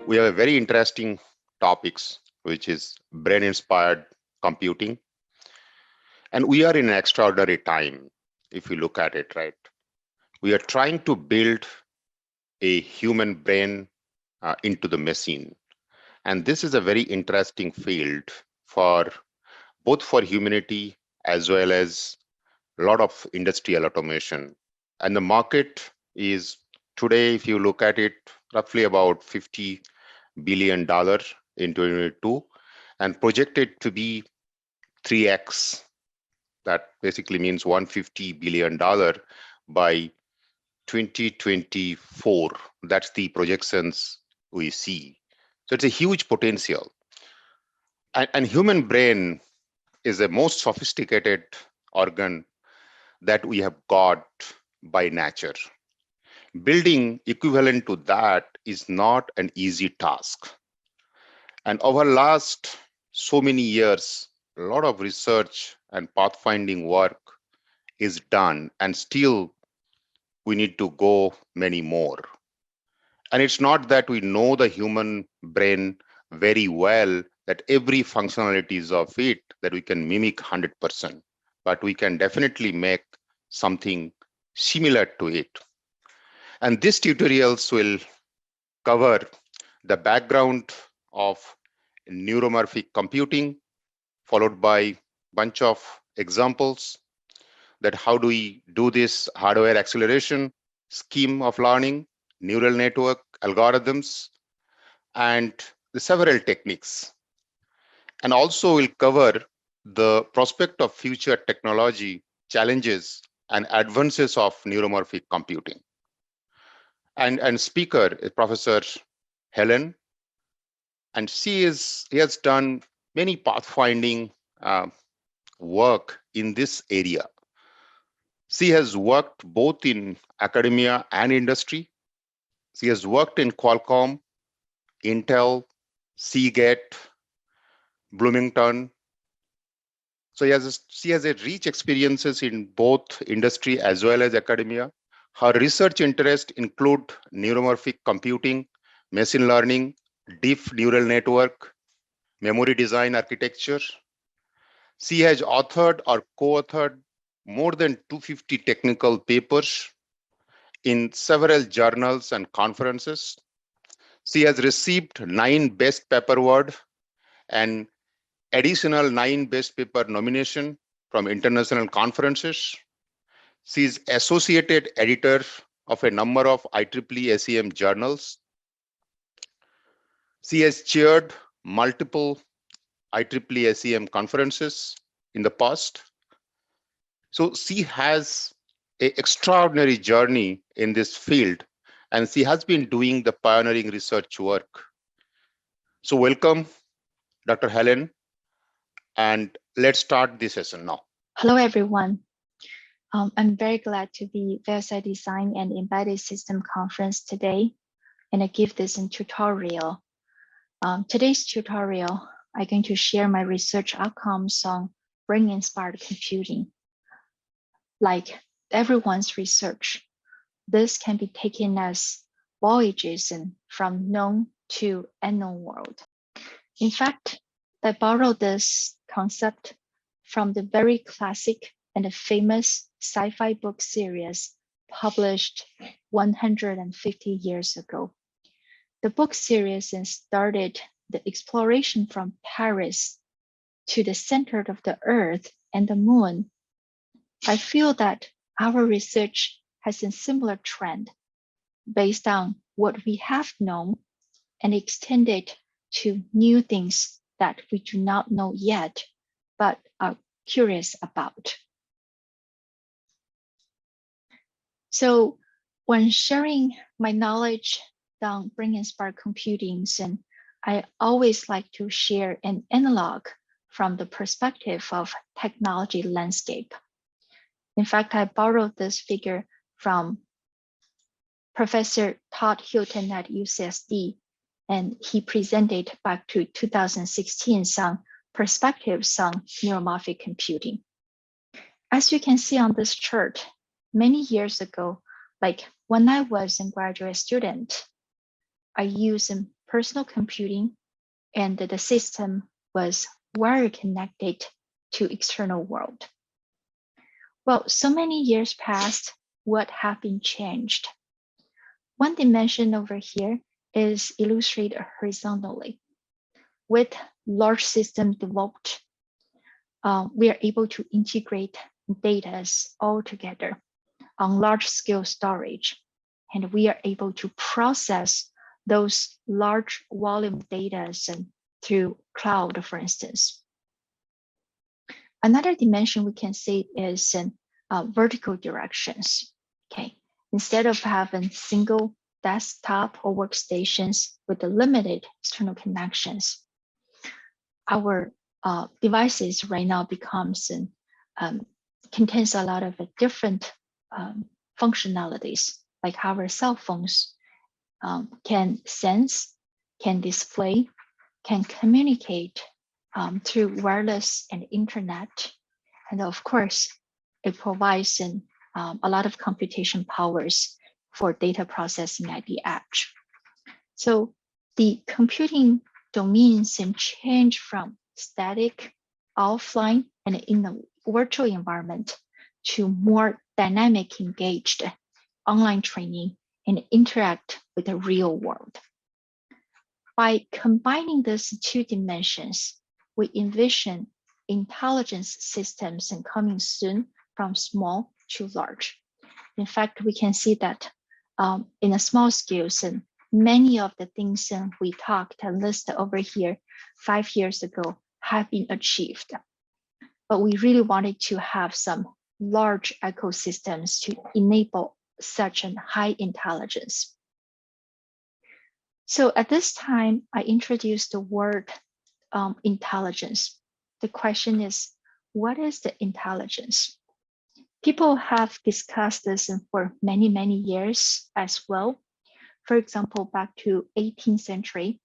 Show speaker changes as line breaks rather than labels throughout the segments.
We have a very interesting topics, which is brain-inspired computing. And we are in an extraordinary time, if you look at it, right? We are trying to build a human brain into the machine. And this is a very interesting field for both for humanity as well as a lot of industrial automation. And the market is today, if you look at it, roughly about $50 billion in 2022 and projected to be 3x. That basically means $150 billion by 2024. That's the projections we see. So it's a huge potential. And human brain is the most sophisticated organ that we have got by nature. Building equivalent to that is not an easy task. And over last so many years, a lot of research and pathfinding work is done, and still we need to go many more. And it's not that we know the human brain very well, that every functionalities of it that we can mimic 100%, but we can definitely make something similar to it. And these tutorials will cover the background of neuromorphic computing, followed by a bunch of examples that how do we do this hardware acceleration, scheme of learning, neural network algorithms, and the several techniques. And also we'll cover the prospect of future technology challenges and advances of neuromorphic computing. And speaker is Professor Helen, and he has done many pathfinding work in this area. She has worked both in academia and industry. She has worked in Qualcomm, Intel, Seagate, Bloomington. So she has a rich experiences in both industry as well as academia. Her research interests include neuromorphic computing, machine learning, deep neural network, memory design architecture. She has authored or co-authored more than 250 technical papers in several journals and conferences. She has received 9 Best Paper Award and additional 9 Best Paper nomination from international conferences. She is associated editor of a number of IEEE SEM journals. She has chaired multiple IEEE SEM conferences in the past. So she has an extraordinary journey in this field, and she has been doing the pioneering research work. So welcome, Dr. Helen, and let's start this session now.
Hello, everyone. I'm very glad to be VSI Design and Embedded System Conference today, and I give this in tutorial. Today's tutorial, I'm going to share my research outcomes on brain-inspired computing. Like everyone's research, this can be taken as voyages from known to unknown world. In fact, I borrowed this concept from the very classic and famous sci-fi book series published 150 years ago. The book series started the exploration from Paris to the center of the Earth and the Moon. I feel that our research has a similar trend based on what we have known and extended to new things that we do not know yet, but are curious about. So when sharing my knowledge on brain-inspired computing, and I always like to share an analog from the perspective of technology landscape. In fact, I borrowed this figure from Professor Todd Hilton at UCSD, and he presented back to 2016 some perspectives on neuromorphic computing. As you can see on this chart, many years ago, like when I was a graduate student, I used personal computing, and the system was very connected to external world. Well, so many years passed, what have been changed? One dimension over here is illustrated horizontally. With large system developed, we are able to integrate data all together on large scale storage, and we are able to process those large volume data through cloud, for instance. Another dimension we can see is vertical directions. Okay, instead of having single desktop or workstations with the limited external connections, our devices right now contains a lot of different functionalities, like our cell phones can sense, can display, can communicate through wireless and internet. And of course, it provides a lot of computation powers for data processing at the edge. So the computing domains change from static, offline, and in the virtual environment to more dynamic, engaged online training and interact with the real world. By combining these two dimensions, we envision intelligence systems coming soon from small to large. In fact, we can see that in a small scales, and many of the things we talked and listed over here 5 years ago have been achieved. But we really wanted to have some large ecosystems to enable such a high intelligence. So at this time, I introduced the word intelligence. The question is, what is the intelligence? People have discussed this for many, many years as well. For example, back to 18th century,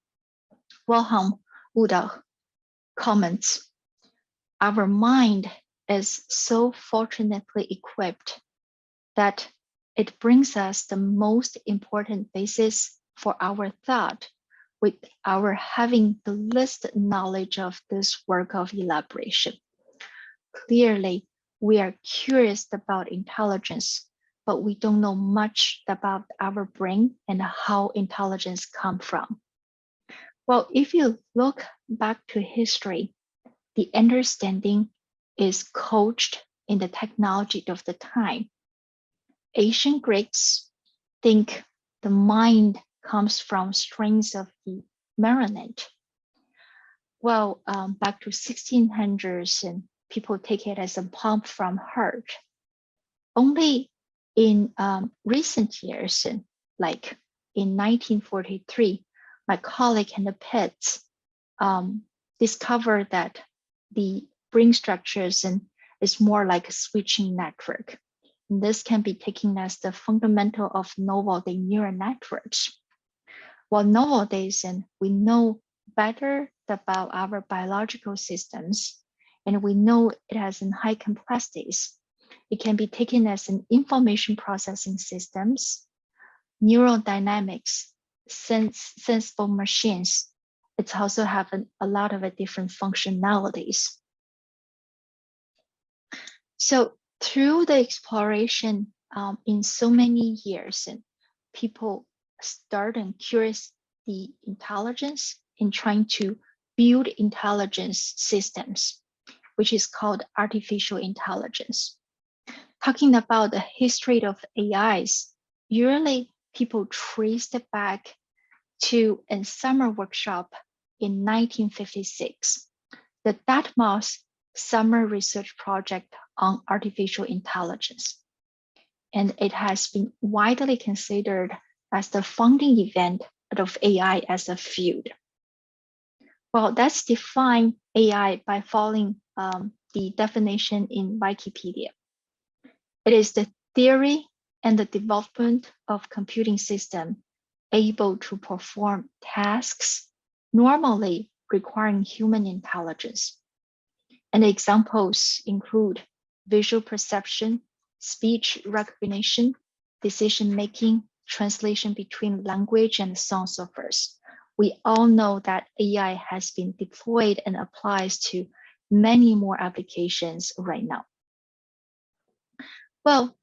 Wilhelm Udall comments, our mind is so fortunately equipped that it brings us the most important basis for our thought, with our having the least knowledge of this work of elaboration. Clearly, we are curious about intelligence, but we don't know much about our brain and how intelligence comes from. Well, if you look back to history, the understanding is coached in the technology of the time. Ancient Greeks think the mind comes from strings of the marionette. Well, back to 1600s, and people take it as a pump from heart. Only in recent years, like in 1943, my colleague and the Pitts discovered that the brain structures is more like a switching network. And this can be taken as the fundamental of novel neural networks. While nowadays, we know better about our biological systems, and we know it has high complexities. It can be taken as an information processing systems, neural dynamics, sensible machines. It's also have a lot of different functionalities. So through the exploration in so many years, and people start and curious the intelligence in trying to build intelligence systems, which is called artificial intelligence. Talking about the history of AIs, usually people traced it back to a summer workshop in 1956, the Dartmouth Summer Research Project on Artificial Intelligence. And it has been widely considered as the founding event of AI as a field. Well, let's define AI by following the definition in Wikipedia. It is the theory and the development of computing system able to perform tasks normally requiring human intelligence. And examples include visual perception, speech recognition, decision-making, translation between language and sound sources, we all know that AI has been deployed and applies to many more applications right now. Well,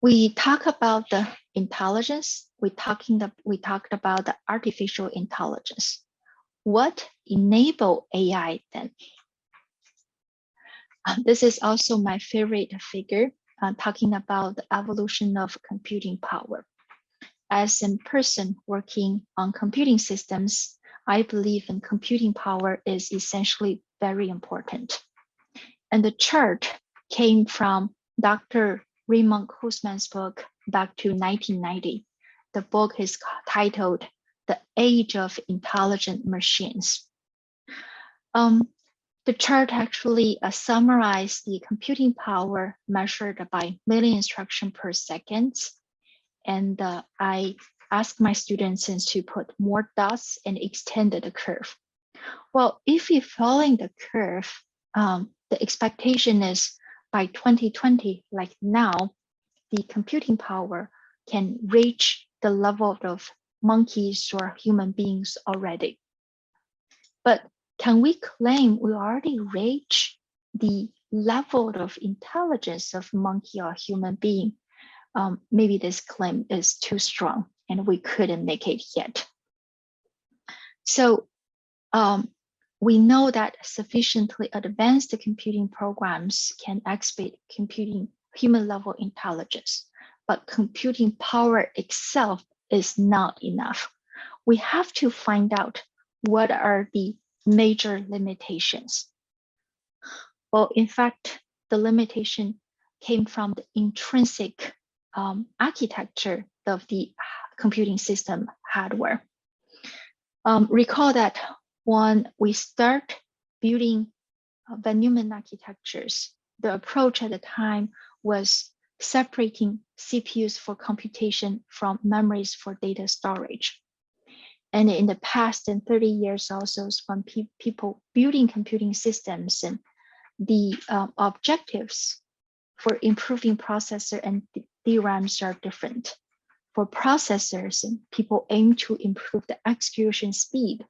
we talk about the intelligence. We talked about the artificial intelligence. What enable AI then? This is also my favorite figure, talking about the evolution of computing power. As a person working on computing systems, I believe in computing power is essentially very important. And the chart came from Dr. Raymond Kussman's book back to 1990. The book is titled The Age of Intelligent Machines. The chart actually summarized the computing power measured by million instructions per second. And I asked my students to put more dots and extended the curve. Well, if you're following the curve, the expectation is by 2020, like now, the computing power can reach the level of monkeys or human beings already. But can we claim we already reach the level of intelligence of monkey or human being? Maybe this claim is too strong and we couldn't make it yet. So we know that sufficiently advanced computing programs can expect computing human level intelligence, but computing power itself is not enough. We have to find out what are the major limitations. Well, in fact, the limitation came from the intrinsic architecture of the computing system hardware. Recall that when we start building the Neumann architectures, the approach at the time was separating CPUs for computation from memories for data storage. And in the past 30 years also, when people building computing systems, and the objectives for improving processor and DRAMs are different. For processors, people aim to improve the execution speed,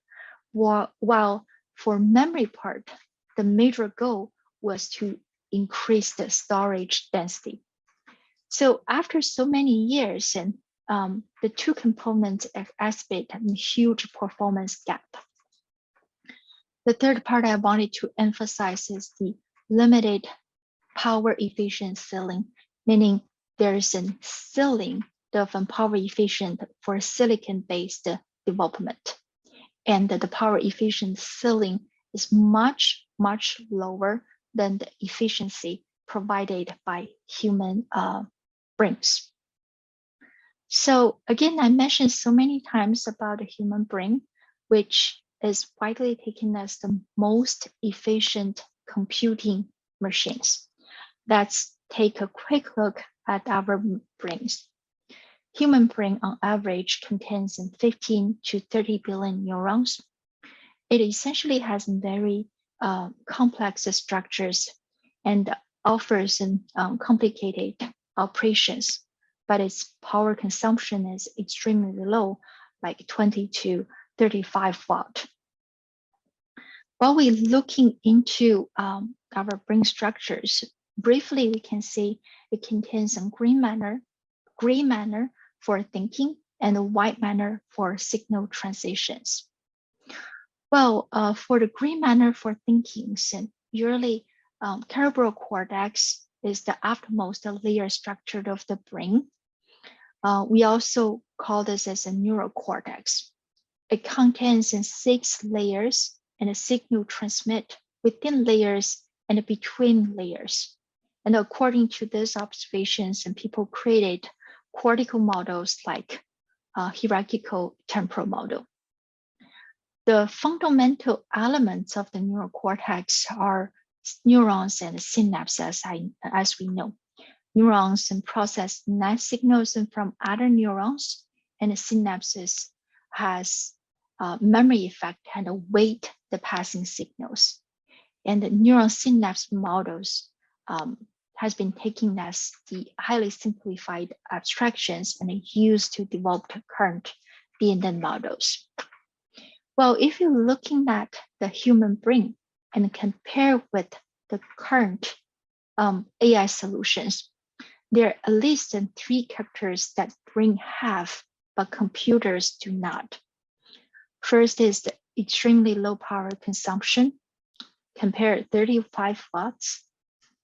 while for memory part, the major goal was to increase the storage density. So after so many years, and the two components exhibit a huge performance gap. The third part I wanted to emphasize is the limited power efficient ceiling, meaning there's a ceiling of power efficient for silicon-based development. And the power efficient ceiling is much, much lower than the efficiency provided by human brains. So again, I mentioned so many times about the human brain, which is widely taken as the most efficient computing machines. Let's take a quick look at our brains. Human brain on average contains 15 to 30 billion neurons. It essentially has very complex structures and offers complicated operations, but its power consumption is extremely low, like 20 to 35 watt. While we're looking into our brain structures, briefly we can see it contains some gray matter for thinking and a white matter for signal transitions. Well, for the gray matter for thinking, usually cerebral cortex is the outermost layer structure of the brain. We also call this as a neurocortex. It contains 6 layers and a signal transmit within layers and between layers. And according to these observations, and people created cortical models like hierarchical temporal model. The fundamental elements of the neurocortex are neurons and synapses, as we know. Neurons process net signals from other neurons, and the synapses has memory effect and weight the passing signals. And the neural synapse models has been taken as the highly simplified abstractions and used to develop current DNA models. Well, if you're looking at the human brain and compare with the current AI solutions, there are at least 3 characters that brain have, but computers do not. First is the extremely low power consumption. Compare 35 watts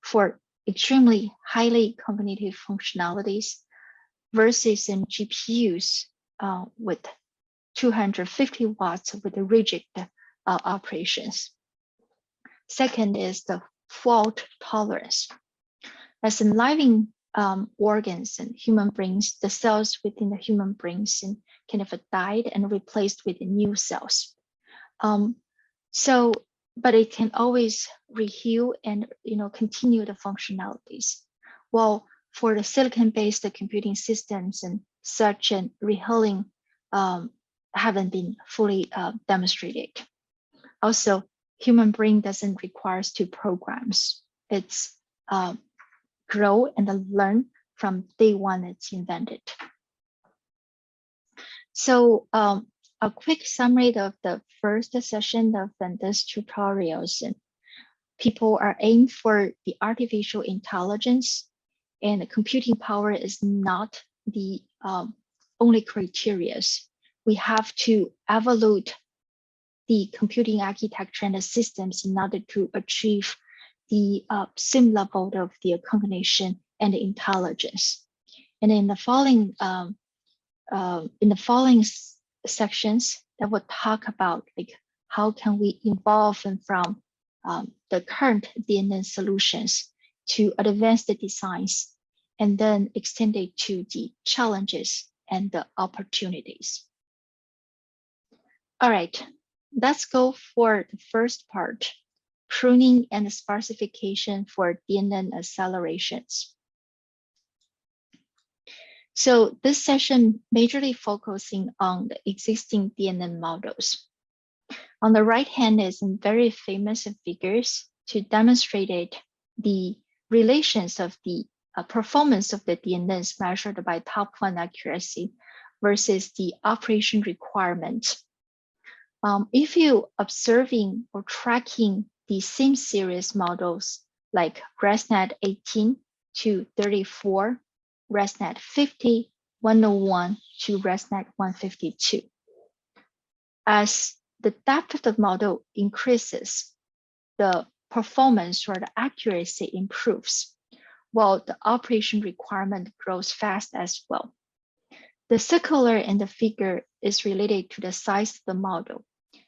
for extremely highly cognitive functionalities versus in GPUs with 250 watts with the rigid operations. Second is the fault tolerance. As in living organs and human brains, the cells within the human brains kind of died and replaced with new cells. But it can always reheal and continue the functionalities. Well, for the silicon-based computing systems and such, and rehealing haven't been fully demonstrated. Also, human brain doesn't require 2 programs. It's grow and learn from day one it's invented. So a quick summary of the first session of this tutorials. And people are aimed for the artificial intelligence, and computing power is not the only criteria. We have to evaluate the computing architecture and the systems in order to achieve the same level of the cognition and the intelligence. And in the following sections, that will talk about like how can we evolve from the current DNN solutions to advanced designs, and then extend it to the challenges and the opportunities. All right, let's go for the first part, pruning and sparsification for DNN accelerations. So this session majorly focusing on the existing DNN models. On the right hand is some very famous figures to demonstrate the relations of the performance of the DNNs measured by top 1 accuracy versus the operation requirement. If you observing or tracking the same series models like ResNet 18 to 34, ResNet 50, 101 to ResNet 152. As the depth of the model increases, the performance or the accuracy improves, while the operation requirement grows fast as well. The circular in the figure is related to the size of the model.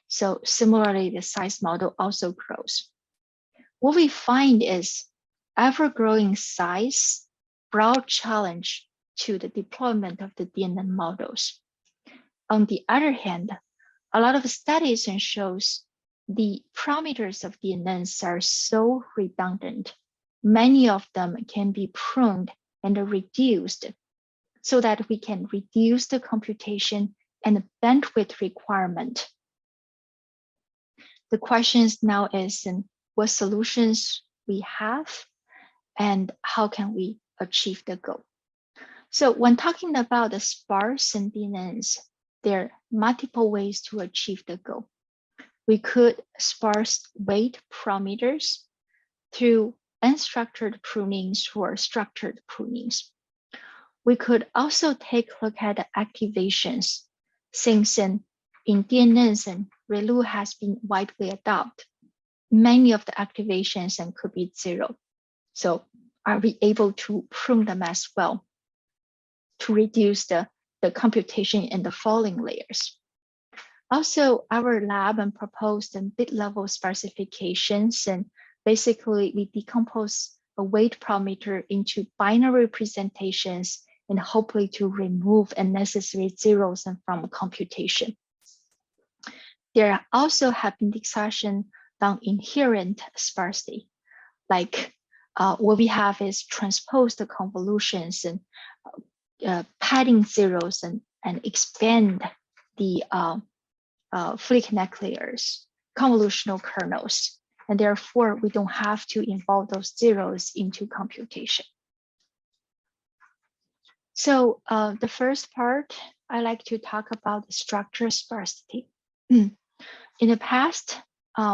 So similarly, the size model also grows. What we find is ever-growing size brought challenge to the deployment of the DNN models. On the other hand, a lot of studies shows the parameters of DNNs are so redundant. Many of them can be pruned and reduced so that we can reduce the computation and bandwidth requirement. The question now is what solutions we have and how can we achieve the goal. So when talking about the sparse and DNNs, there are multiple ways to achieve the goal. We could sparse weight parameters through unstructured prunings or structured prunings. We could also take a look at the activations, since in DNNs and ReLU has been widely adopted. Many of the activations could be 0. So are we able to prune them as well to reduce the computation in the falling layers? Also, our lab proposed bit level sparsifications, and basically we decompose a weight parameter into binary representations and hopefully to remove unnecessary zeros from computation. There also have been discussion on inherent sparsity, like what we have is transposed convolutions and padding zeros and expand the Flick neck layers, convolutional kernels, and therefore we don't have to involve those zeros into computation. So the first part, I like to talk about the structure sparsity. In the past,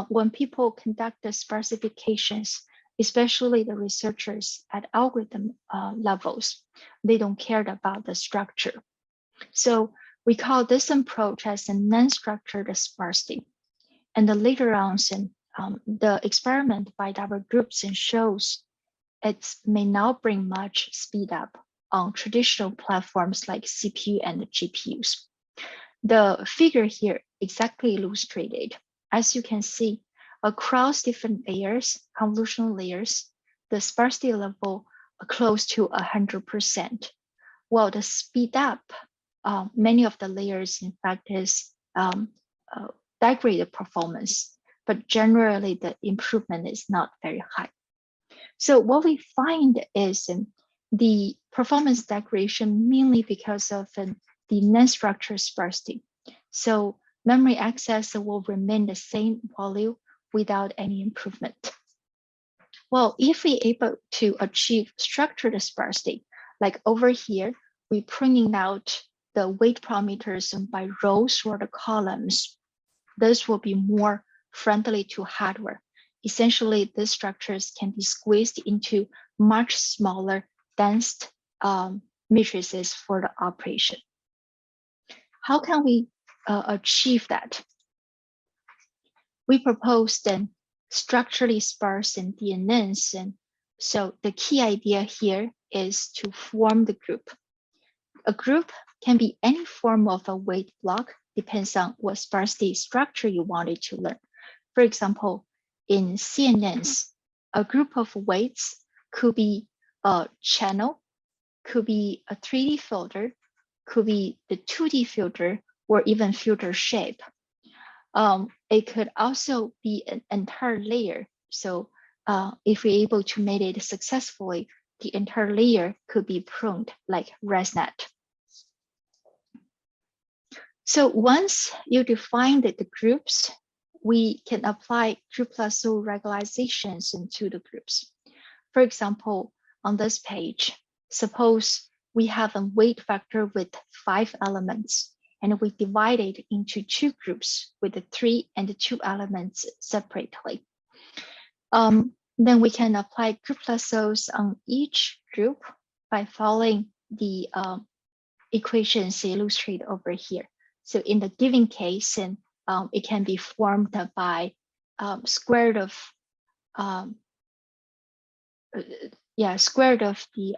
when people conduct the sparsifications, especially the researchers at algorithm levels, they don't care about the structure. So we call this approach as a non-structured sparsity. And then later on, the experiment by our groups shows it may not bring much speed up on traditional platforms like CPU and GPUs. The figure here exactly illustrated. As you can see, across different layers, convolutional layers, the sparsity level close to 100%, while the speed up, many of the layers, in fact, is degraded performance, but generally the improvement is not very high. So what we find is the performance degradation mainly because of the non-structured sparsity. So memory access will remain the same value without any improvement. Well, if we're able to achieve structured sparsity, like over here, we're pruning out the weight parameters by rows or the columns, this will be more friendly to hardware. Essentially, these structures can be squeezed into much smaller, dense matrices for the operation. How can we achieve that? We propose then structurally sparse and DNNs. And so the key idea here is to form the group. A group can be any form of a weight block, depends on what sparsity structure you wanted to learn. For example, in CNNs, a group of weights could be a channel, could be a 3D filter, could be the 2D filter, or even filter shape. It could also be an entire layer. So if we're able to make it successfully, the entire layer could be pruned like ResNet. So once you define the groups, we can apply group lasso regularizations into the groups. For example, on this page, suppose we have a weight vector with 5 elements, and we divide it into 2 groups with the 3 and 2 elements separately. Then we can apply group lassos on each group by following the equations illustrated over here. So in the given case, and it can be formed by square root of the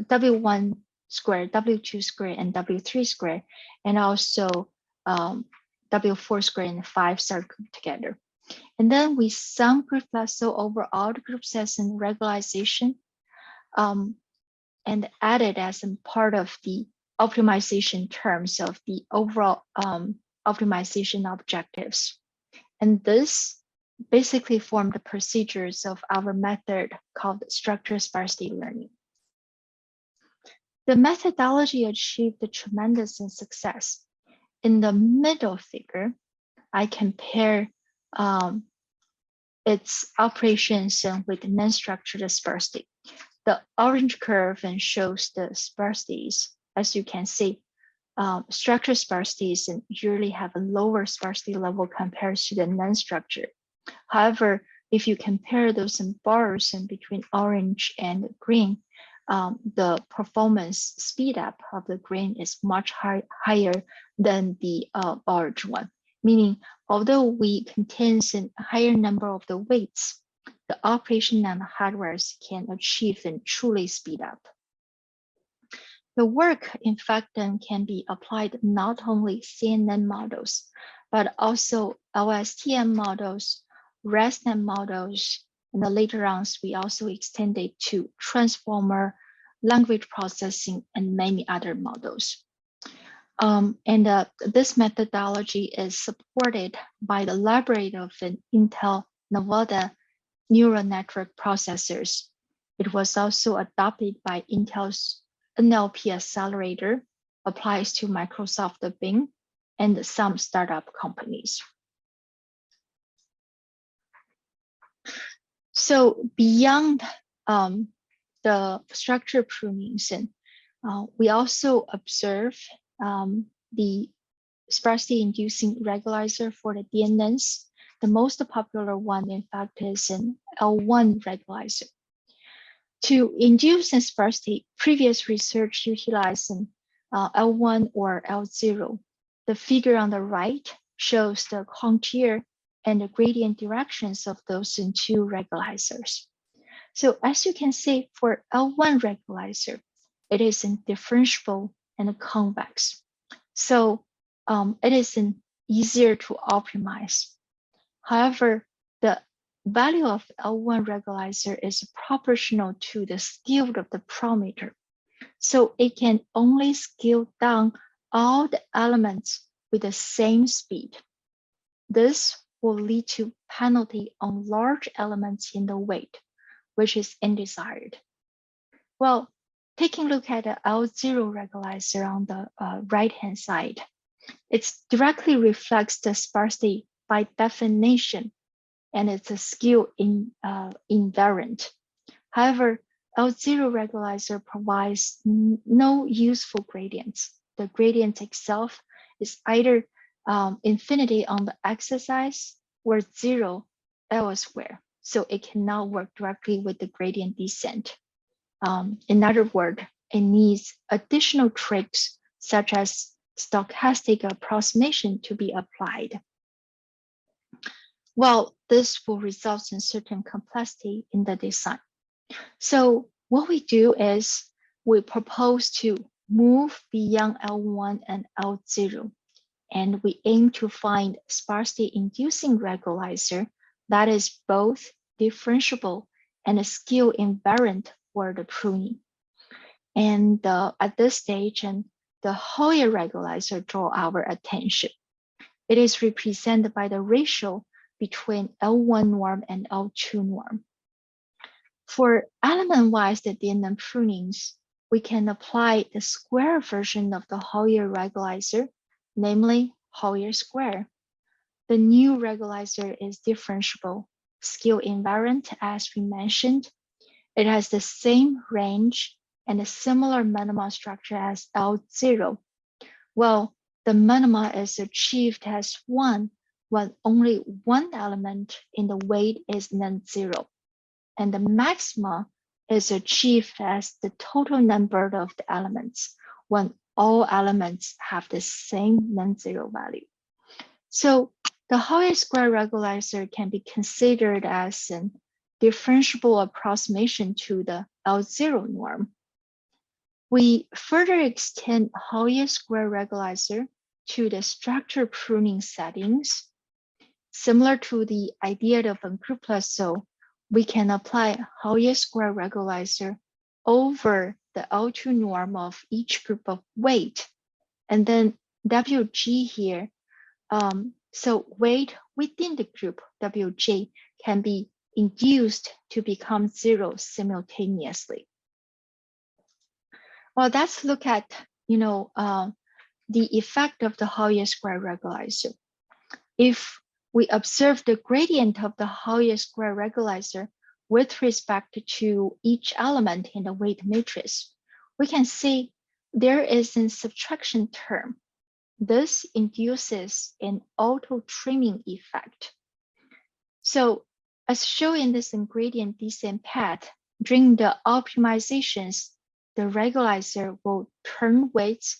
W1 square, W2 square, and W3 square, and also W4 square and 5 are grouped together. And then we sum group lasso over all the group sets and regularization, and add it as a part of the optimization terms of the overall optimization objectives. And this basically formed the procedures of our method called structured sparsity learning. The methodology achieved a tremendous success. In the middle figure, I compare its operations with non-structured sparsity. The orange curve shows the sparsities. As you can see, structured sparsities usually have a lower sparsity level compared to the non-structured. However, if you compare those bars between orange and green, the performance speed up of the green is much higher than the orange one. Meaning, although we contain a higher number of the weights, the operation and hardwares can achieve and truly speed up. The work, in fact, then can be applied not only CNN models, but also LSTM models, ResNet models, and then later on, we also extended to transformer, language processing, and many other models. This methodology is supported by the library of an Intel Nevada neural network processors. It was also adopted by Intel's NLP accelerator, applies to Microsoft Bing, and some startup companies. So beyond the structure prunings, we also observe the sparsity-inducing regularizers for the DNNs. The most popular one, in fact, is an L1 regularizer. To induce a sparsity, previous research utilized an L1 or L0. The figure on the right shows the contour and the gradient directions of those two regulizers. So as you can see, for L1 regularizer, it is indifferentiable and convex. So it is easier to optimize. However, the value of L1 regularizer is proportional to the scale of the parameter. So it can only scale down all the elements with the same speed. This will lead to penalty on large elements in the weight, which is undesired. Well, taking a look at the L0 regularizer on the right-hand side, it directly reflects the sparsity by definition, and it's a scale invariant. However, L0 regularizer provides no useful gradients. The gradient itself is either infinity on the x-axis or 0 elsewhere. So it cannot work directly with the gradient descent. In other words, it needs additional tricks such as stochastic approximation to be applied. Well, this will result in certain complexity in the design. So what we do is we propose to move beyond L1 and L0, and we aim to find sparsity-inducing regularizer that is both differentiable and scale invariant for the pruning. And at this stage, the Hoyer regularizer draw our attention. It is represented by the ratio between L1 norm and L2 norm. For element-wise DNN prunings, we can apply the square version of the Hoyer regularizer, namely Hoyer square. The new regularizer is differentiable, scale invariant as we mentioned. It has the same range and a similar minima structure as L0. Well, the minima is achieved as 1 when only one element in the weight is non-zero, and the maxima is achieved as the total number of the elements when all elements have the same non-zero value. So the Hoyer square regularizer can be considered as an differentiable approximation to the L0 norm. We further extend Hoyer square regularizer to the structure pruning settings. Similar to the idea of ungrouped, so we can apply Hoyer square regularizer over the L2 norm of each group of weight, and then WG here. So weight within the group WG can be induced to become 0 simultaneously. Well, let's look at the effect of the Hoyer square regularizer. If we observe the gradient of the Hoyer square regularizer with respect to each element in the weight matrix, we can see there is a subtraction term. This induces an auto-trimming effect. So as shown in this gradient descent path, during the optimizations, the regularizer will turn weights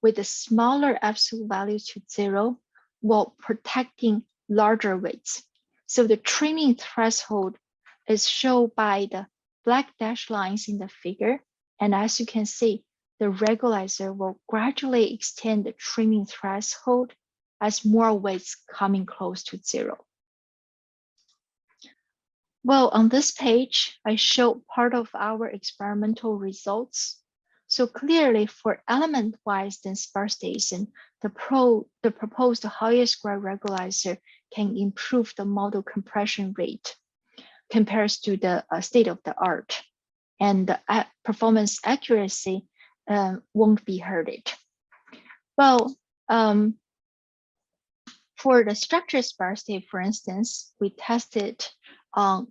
with a smaller absolute value to 0 while protecting larger weights. So the trimming threshold is shown by the black dashed lines in the figure. And as you can see, the regularizer will gradually extend the trimming threshold as more weights coming close to 0. Well, on this page, I show part of our experimental results. So clearly for element-wise sparsity, the proposed Hoyer square regularizer can improve the model compression rate compared to the state of the art, and the performance accuracy won't be hurted. Well, for the structure sparsity, for instance, we tested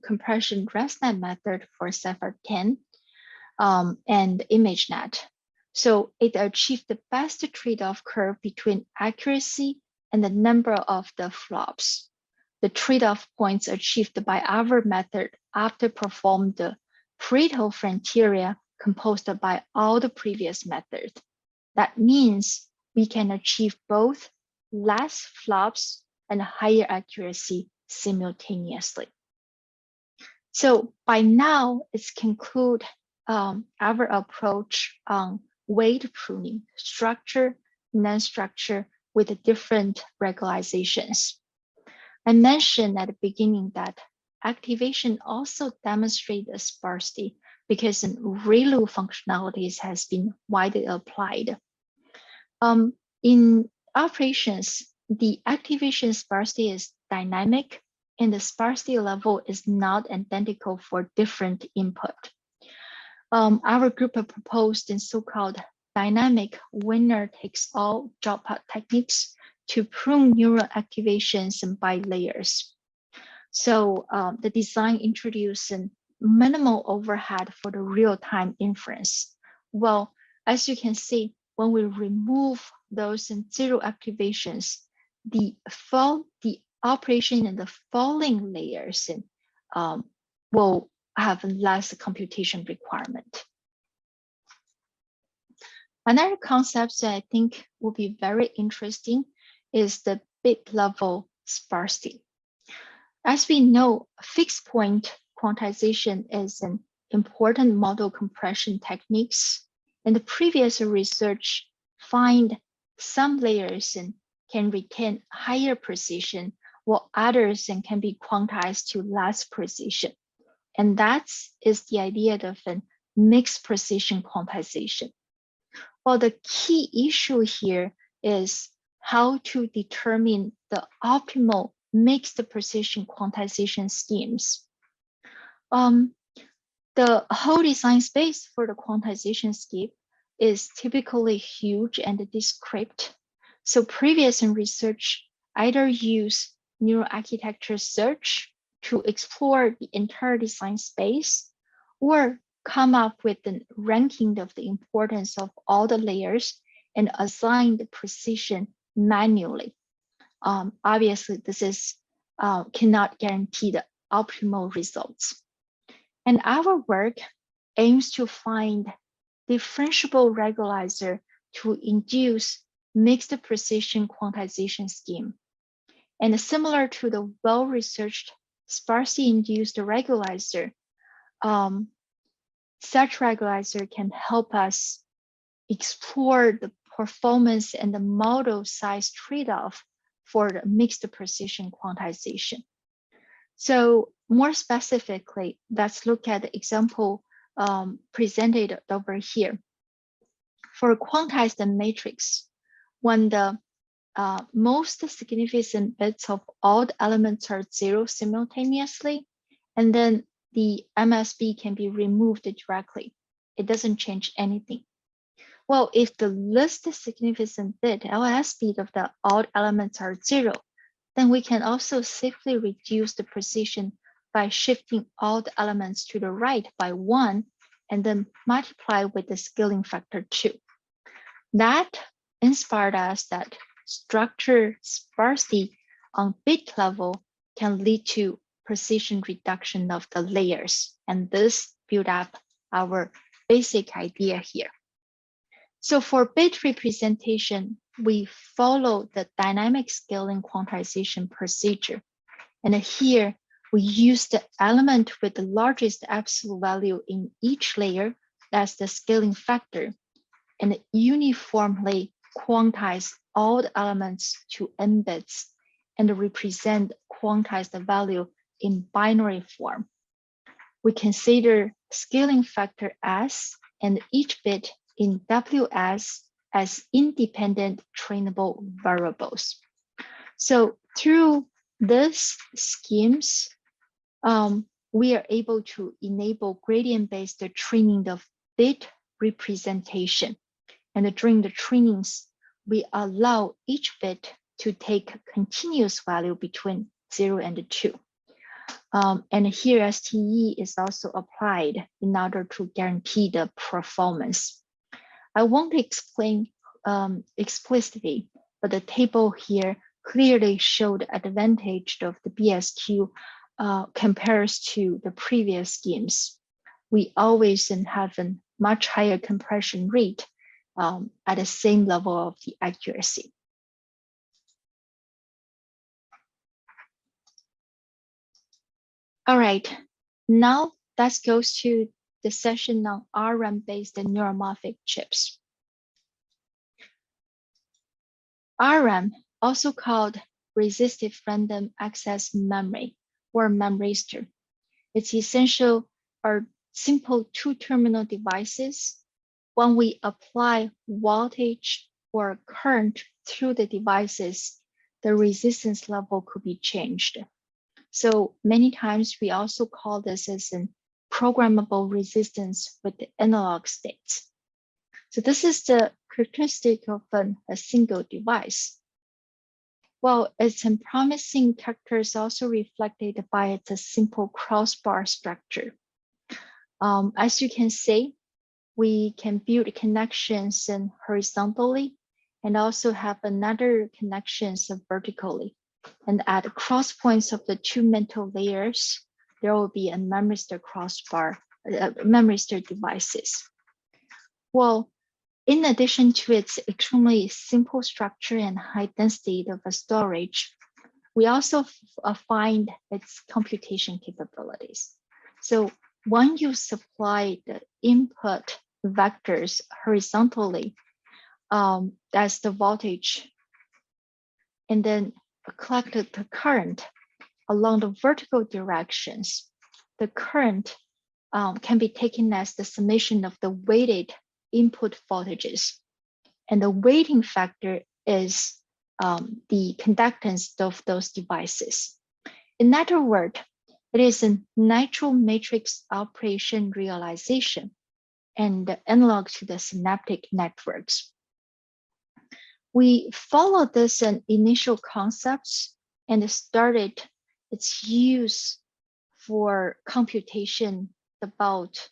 compression ResNet method for Cepheid 10 and ImageNet. So it achieved the best trade-off curve between accuracy and the number of the flops. The trade-off points achieved by our method after performed the Pareto frontier composed by all the previous methods. That means we can achieve both less flops and higher accuracy simultaneously. So by now, it's conclude our approach on weight pruning, structure, non-structure with different regularizations. I mentioned at the beginning that activation also demonstrates sparsity because ReLU functionalities has been widely applied. In operations, the activation sparsity is dynamic and the sparsity level is not identical for different input. Our group proposed in so-called dynamic winner-takes-all dropout techniques to prune neural activations by layers. So the design introduced minimal overhead for the real-time inference. Well, as you can see, when we remove those zero activations, the operation in the falling layers will have less computation requirement. Another concept that I think will be very interesting is the bit level sparsity. As we know, fixed point quantization is an important model compression techniques. And the previous research find some layers can retain higher precision, while others can be quantized to less precision. And that is the idea of a mixed precision quantization. Well, the key issue here is how to determine the optimal mixed precision quantization schemes. The whole design space for the quantization scheme is typically huge and discrete. So previous research either use neural architecture search to explore the entire design space or come up with a ranking of the importance of all the layers and assign the precision manually. Obviously, this is cannot guarantee the optimal results. And our work aims to find differentiable regularizer to induce mixed precision quantization scheme. And similar to the well-researched sparsity-induced regularizer, such regularizer can help us explore the performance and the model size trade-off for the mixed precision quantization. So more specifically, let's look at the example presented over here. For a quantized matrix, when the most significant bits of all the elements are zero simultaneously, and then the MSB can be removed directly. It doesn't change anything. Well, if the least significant bit, LSB of the all elements are zero, then we can also safely reduce the precision by shifting all the elements to the right by 1 and then multiply with the scaling factor 2. That inspired us that structure sparsity on bit level can lead to precision reduction of the layers, and this built up our basic idea here. So for bit representation, we follow the dynamic scaling quantization procedure. And here we use the element with the largest absolute value in each layer as the scaling factor and uniformly quantize all the elements to n bits and represent quantized value in binary form. We consider scaling factor S and each bit in WS as independent trainable variables. So through these schemes, we are able to enable gradient-based training of bit representation. And during the trainings, we allow each bit to take continuous value between 0 and 2. And here STE is also applied in order to guarantee the performance. I won't explain explicitly, but the table here clearly showed the advantage of the BSQ compares to the previous schemes. We always have a much higher compression rate at the same level of the accuracy. All right, now let's go to the session on RRAM-based neuromorphic chips. RRAM, also called resistive random access memory or memristor, it's essential are simple two-terminal devices. When we apply voltage or current through the devices, the resistance level could be changed. So many times we also call this as an programmable resistance with the analog states. So this is the characteristic of a single device. Well, its promising characters also reflected by its simple crossbar structure. As you can see, we can build connections horizontally and also have another connections vertically. And at the cross points of the two mental layers, there will be a memristor crossbar, memristor devices. Well, in addition to its extremely simple structure and high density of storage, we also find its computation capabilities. So when you supply the input vectors horizontally, that's the voltage, and then collect the current along the vertical directions, the current can be taken as the summation of the weighted input voltages. And the weighting factor is the conductance of those devices. In other words, it is a natural matrix operation realization and analog to the synaptic networks. We followed this initial concepts and started its use for computation about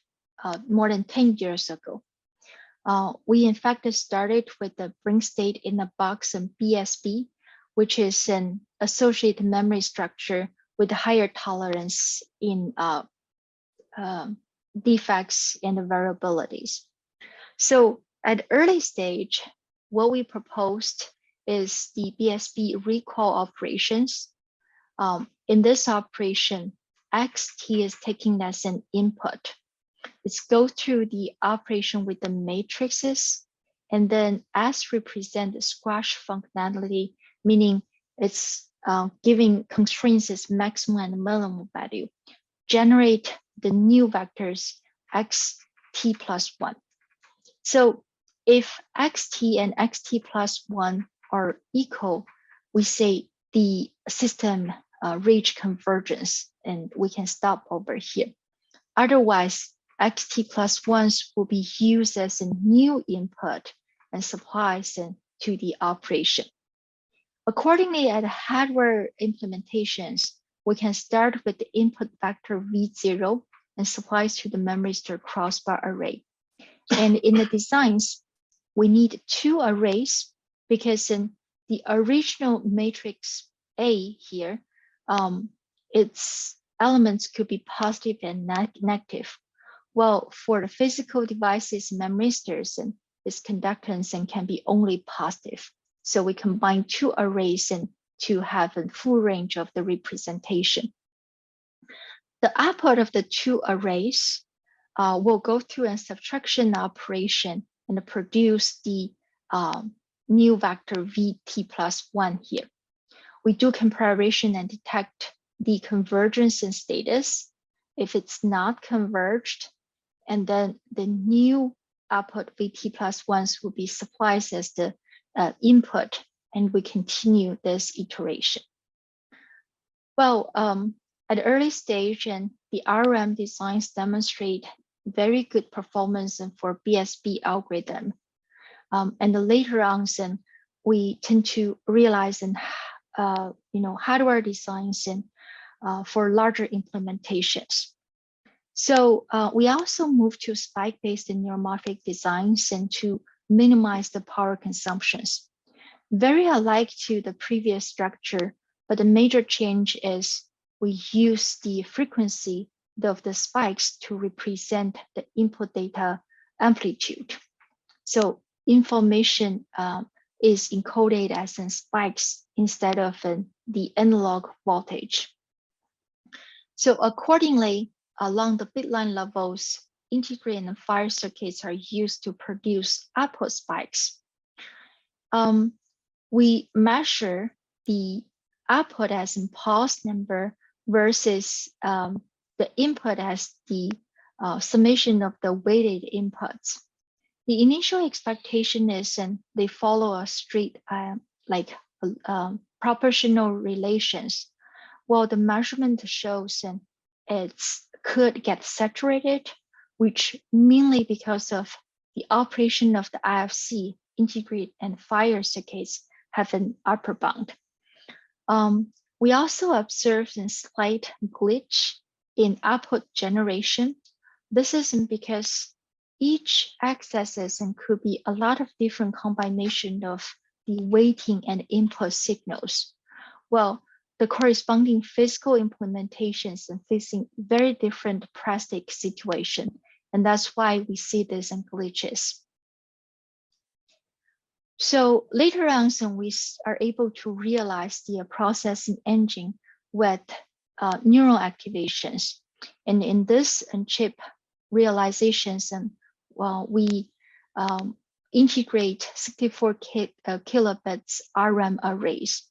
more than 10 years ago. We in fact started with the bring state in a box and BSB, which is an associated memory structure with higher tolerance in defects and variabilities. So at early stage, what we proposed is the BSB recall operations. In this operation, XT is taken as an input. It's go through the operation with the matrices, and then S represent the squash functionality, meaning it's giving constraints its maximum and minimum value, generate the new vectors xt plus 1. So if xt and xt plus 1 are equal, we say the system reach convergence, and we can stop over here. Otherwise, xt plus 1s will be used as a new input and supplies to the operation. Accordingly, at hardware implementations, we can start with the input vector V0 and supplies to the memristor crossbar array. And in the designs, we need two arrays because in the original matrix A here, its elements could be positive and negative. Well, for the physical devices, memristors and its conductance and can be only positive. So we combine two arrays and to have a full range of the representation. The output of the two arrays will go through a subtraction operation and produce the new vector VT plus 1 here. We do comparison and detect the convergence and status. If it's not converged, and then the new output VT plus 1s will be supplied as the input, and we continue this iteration. Well, at early stage, and the RRAM designs demonstrate very good performance for BSB algorithm. And later on, we tend to realize hardware designs for larger implementations. So we also moved to spike-based neuromorphic designs and to minimize the power consumptions. Very alike to the previous structure, but the major change is we use the frequency of the spikes to represent the input data amplitude. So information is encoded as in spikes instead of the analog voltage. So accordingly, along the bitline levels, integrate and fire circuits are used to produce output spikes. We measure the output as impulse number versus the input as the summation of the weighted inputs. The initial expectation is and they follow a straight proportional relations, while the measurement shows and it could get saturated, which mainly because of the operation of the IFC, integrate and fire circuits have an upper bound. We also observed a slight glitch in output generation. This is because each accesses and could be a lot of different combination of the weighting and input signals. Well, the corresponding physical implementations and facing very different plastic situation. And that's why we see this in glitches. So later on, so we are able to realize the processing engine with neural activations. And in this chip realizations, and we integrate 64 kilobits RRAM arrays.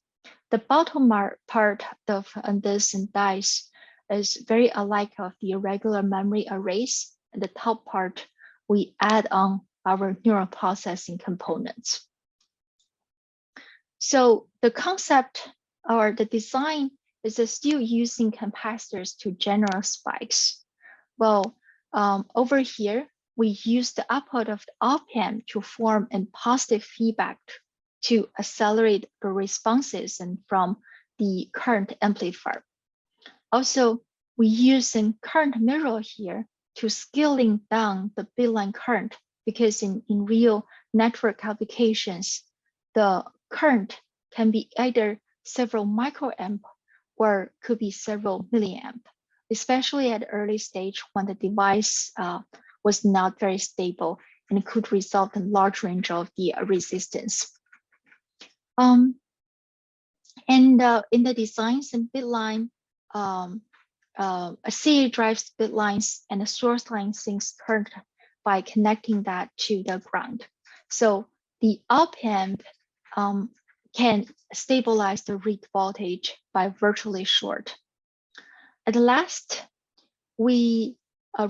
The bottom part of this dice is very alike of the irregular memory arrays. And the top part, we add on our neural processing components. So the concept or the design is still using capacitors to generate spikes. Well, over here, we use the output of the op-amp to form a positive feedback to accelerate the responses and from the current amplifier. Also, we use a current mirror here to scaling down the bitline current because in real network applications, the current can be either several microamp or could be several milliamp, especially at early stage when the device was not very stable and could result in large range of the resistance. In the designs and bitline, a CA drives bitlines and a source line sinks current by connecting that to the ground. So the op-amp can stabilize the read voltage by virtually short. At last, we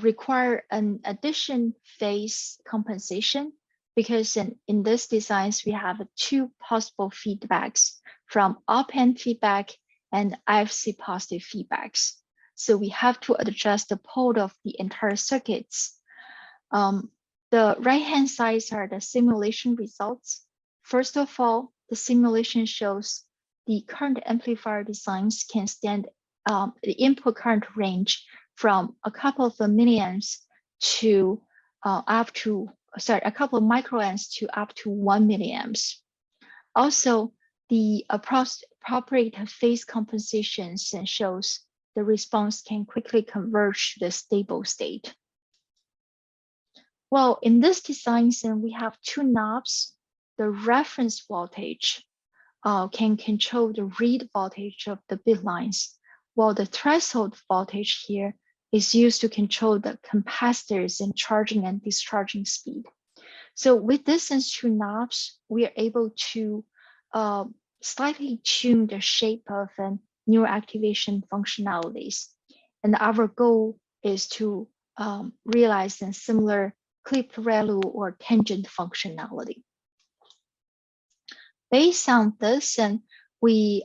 require an addition phase compensation because in this designs, we have two possible feedbacks from op-amp feedback and IFC positive feedbacks. So we have to adjust the pole of the entire circuits. The right-hand sides are the simulation results. First of all, the simulation shows the current amplifier designs can stand the input current range from a couple of milliamps to a couple of microamps to up to 1 milliamps. Also, the appropriate phase compensations shows the response can quickly converge to the stable state. Well, in this design, we have two knobs. The reference voltage can control the read voltage of the bitlines, while the threshold voltage here is used to control the capacitors and charging and discharging speed. So with this two knobs, we are able to slightly tune the shape of neural activation functionalities. And our goal is to realize a similar clipped ReLU or tangent functionality. Based on this, and we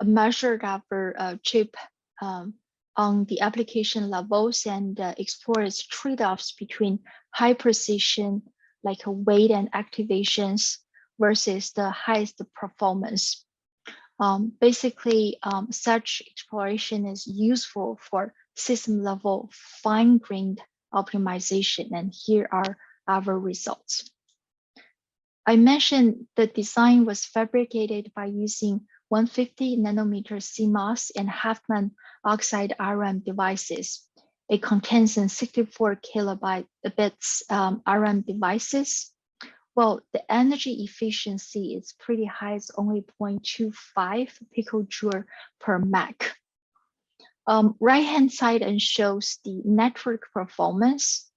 measured our chip on the application levels and explore its trade-offs between high precision, like a weight and activations, versus the highest performance. Basically, such exploration is useful for system level fine-grained optimization, and here are our results. I mentioned the design was fabricated by using 150 nanometer CMOS and Huffman oxide RRAM devices. It contains 64 kilobits RRAM devices. Well, the energy efficiency is pretty high. It's only 0.25 picojoule per Mach. Right-hand side and shows the network performance.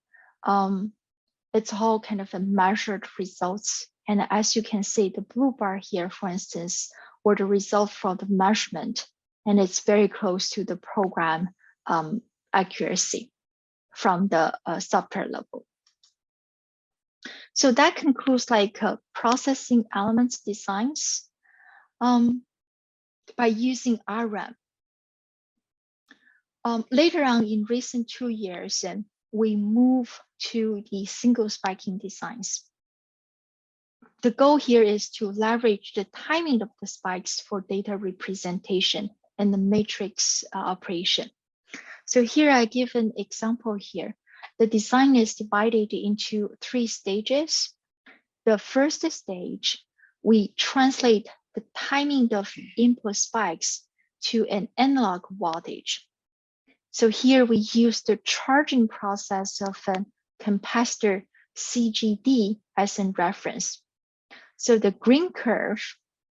It's all kind of a measured results. And as you can see, the blue bar here, for instance, were the result from the measurement, and it's very close to the program accuracy from the software level. So that concludes processing elements designs by using RRAM. Later on in recent 2 years, we move to the single spiking designs. The goal here is to leverage the timing of the spikes for data representation and the matrix operation. So here I give an example here. The design is divided into 3 stages. The first stage, we translate the timing of input spikes to an analog voltage. So here we use the charging process of a capacitor CGD as a reference. So the green curve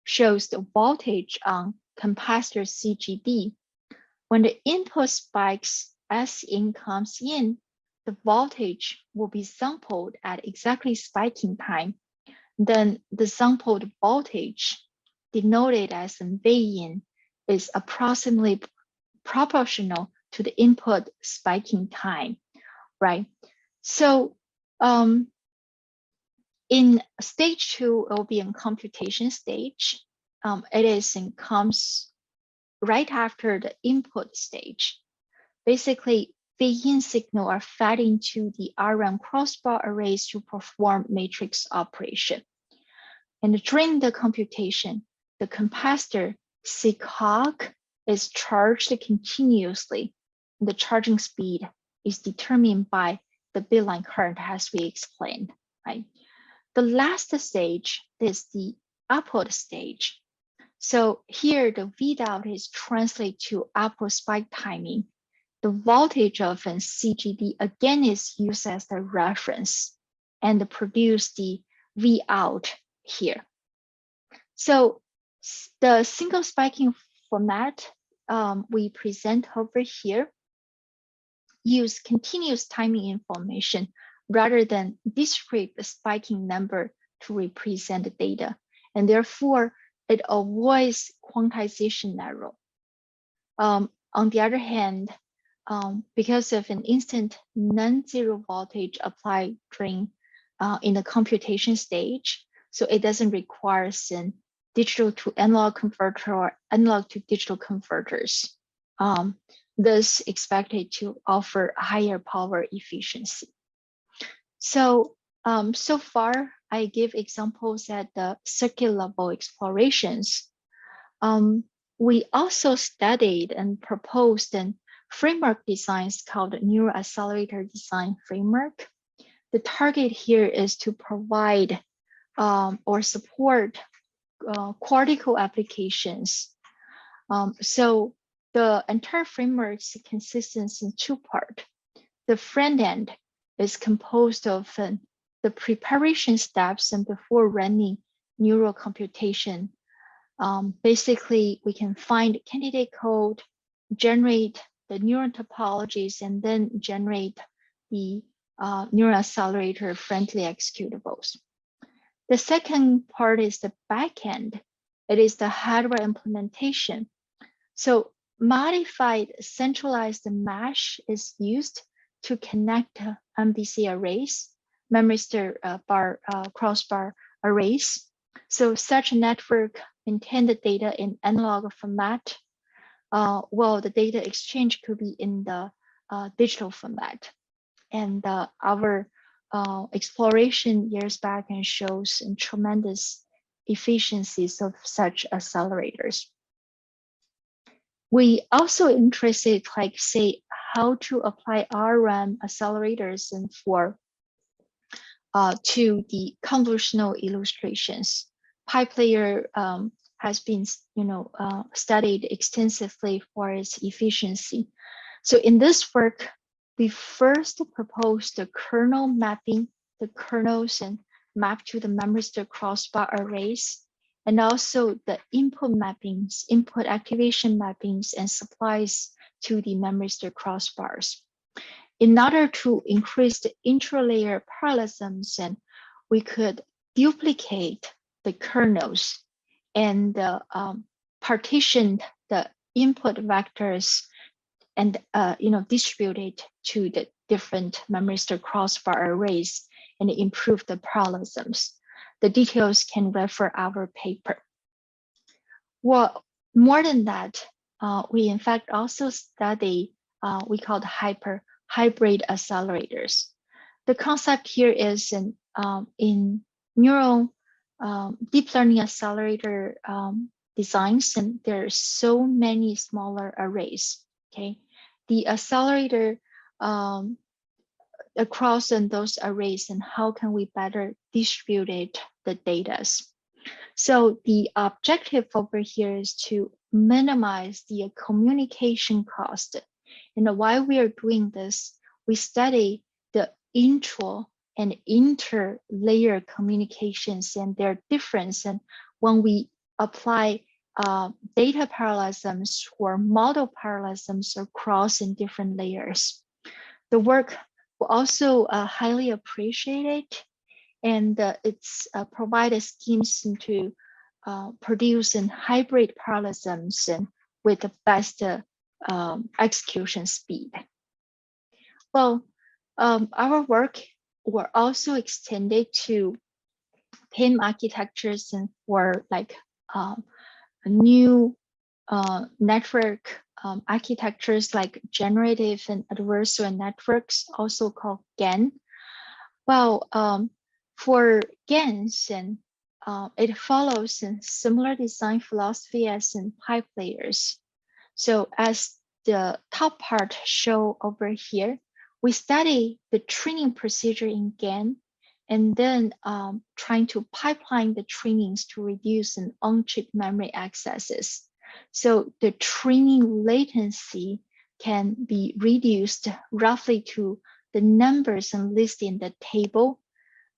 shows the voltage on capacitor CGD. When the input spikes S in comes in, the voltage will be sampled at exactly spiking time. Then the sampled voltage, denoted as V in, is approximately proportional to the input spiking time, right? So in stage 2, it will be in computation stage. Comes right after the input stage. Basically, V-in signal are fed into the RRAM crossbar arrays to perform matrix operation. And during the computation, the capacitor Cog is charged continuously. The charging speed is determined by the baseline current, as we explained, right? The last stage is the output stage. So here the VDOT is translated to output spike timing. The voltage of a CGD again is used as the reference and produce the V out here. So the single spiking format we present over here use continuous timing information rather than discrete spiking number to represent the data. And therefore, it avoids quantization error. On the other hand, because of an instant non-zero voltage applied during in the computation stage, so it doesn't require some digital to analog converter or analog to digital converters. Thus expected to offer higher power efficiency. So, so far, I give examples at the circuit level explorations. We also studied and proposed a framework designs called Neural Accelerator Design Framework. The target here is to provide or support cortical applications. So the entire framework consists in 2 parts. The front end is composed of the preparation steps and before running neural computation. Basically, we can find candidate code, generate the neural topologies, and then generate the neural accelerator friendly executables. The second part is the backend. It is the hardware implementation. So modified centralized mesh is used to connect MDC arrays, crossbar arrays. So such a network maintain the data in analog format, while the data exchange could be in the digital format. And our exploration years back and shows tremendous efficiencies of such accelerators. We also interested, like say, how to apply RRAM accelerators and to the convolutional illustrations. PyPlayer has been studied extensively for its efficiency. So in this work, we first proposed the kernel mapping, the kernels and map to the memristor crossbar arrays, and also the input mappings, input activation mappings and supplies to the memristor crossbars. In order to increase the intralayer parallelisms, and we could duplicate the kernels and partition the input vectors and distribute it to the different memristor crossbar arrays and improve the parallelisms. The details can refer our paper. Well, more than that, we in fact also study we call hybrid accelerators. The concept here is in deep learning accelerator designs, and there are so many smaller arrays. Okay, the accelerator across those arrays, and how can we better distribute the data? So the objective over here is to minimize the communication cost. And while we are doing this, we study the intra and inter-layer communications and their difference. And when we apply data parallelisms or model parallelisms across in different layers, the work will also highly appreciated, and it's provided schemes to produce hybrid parallelisms and with the best execution speed. Well, our work were also extended to PIM architectures and for like new network architectures like generative and adversarial networks, also called GAN. Well, for GANs, and it follows a similar design philosophy as in PyPlayers. So as the top part show over here, we study the training procedure in GAN, and then trying to pipeline the trainings to reduce an on-chip memory accesses. So the training latency can be reduced roughly to the numbers listed in the table,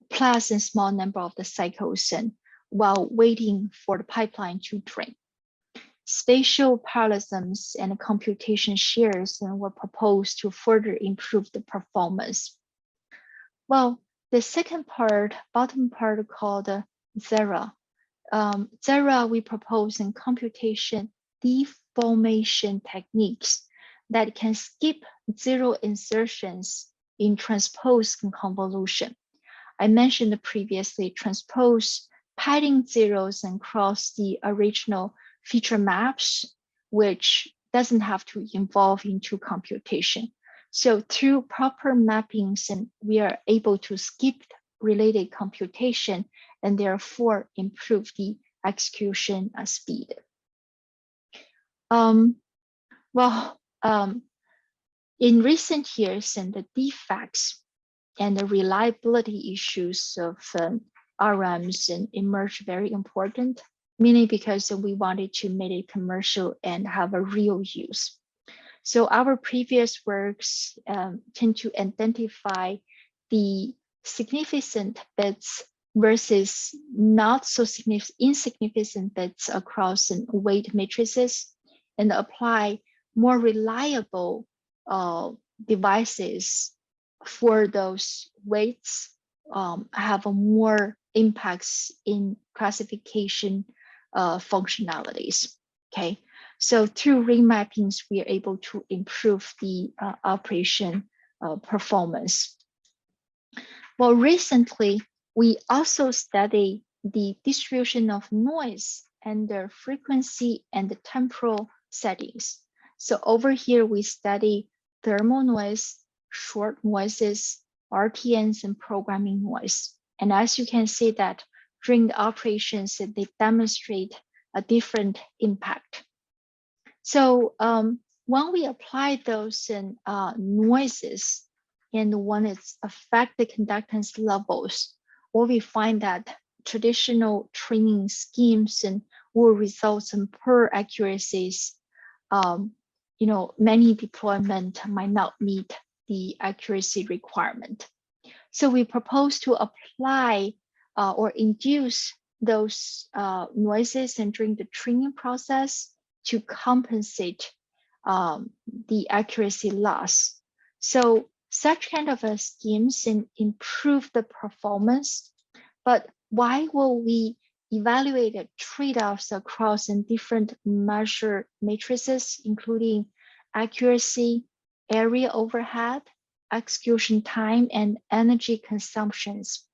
plus a small number of the cycles, and while waiting for the pipeline to train. Spatial parallelisms and computation shares were proposed to further improve the performance. Well, the second part, bottom part, called Zera. Zera, we propose in computation deformation techniques that can skip zero insertions in transpose convolution. I mentioned previously, transpose padding zeros and cross the original feature maps, which doesn't have to involve into computation. So through proper mappings, and we are able to skip related computation and therefore improve the execution speed. In recent years, and the defects and the reliability issues of RRAMs emerged very important, mainly because we wanted to make it commercial and have a real use. So our previous works tend to identify the significant bits versus not so insignificant bits across weight matrices, and apply more reliable devices for those weights, have more impacts in classification functionalities. Okay, so through remappings, we are able to improve the operation performance. Well, recently, we also study the distribution of noise and their frequency and the temporal settings. So over here, we study thermal noise, short noises, RTNs, and programming noise. And as you can see that during the operations, they demonstrate a different impact. So when we apply those noises and when it's affect the conductance levels, or we find that traditional training schemes and will result in poor accuracies, many deployment might not meet the accuracy requirement. So we propose to apply or induce those noises and during the training process to compensate the accuracy loss. So such kind of schemes improve the performance, but why will we evaluate the trade-offs across in different measure matrices, including accuracy, area overhead, execution time, and energy consumptions?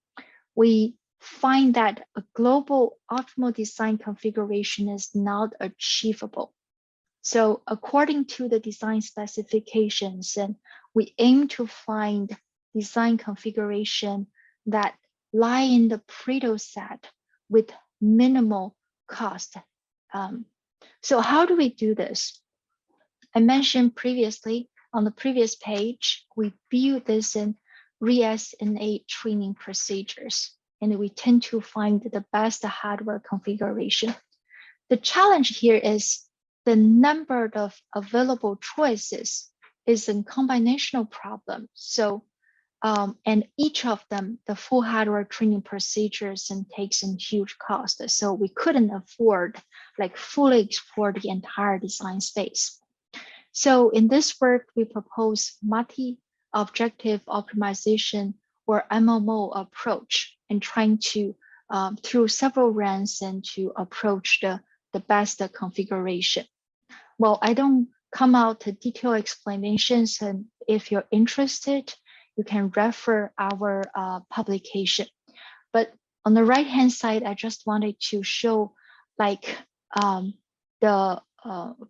We find that a global optimal design configuration is not achievable. So according to the design specifications, and we aim to find design configuration that lie in the Pareto set with minimal cost. So how do we do this? I mentioned previously on the previous page, we build this in RES-NA training procedures, and we tend to find the best hardware configuration. The challenge here is the number of available choices is a combinational problem. So, and each of them, the full hardware training procedures and takes in huge cost. So we couldn't afford like fully explore the entire design space. So in this work, we propose multi-objective optimization or MMO approach and trying to, through several runs and to approach the best configuration. Well, I don't come out to detailed explanations, and if you're interested, you can refer our publication. But on the right-hand side, I just wanted to show like the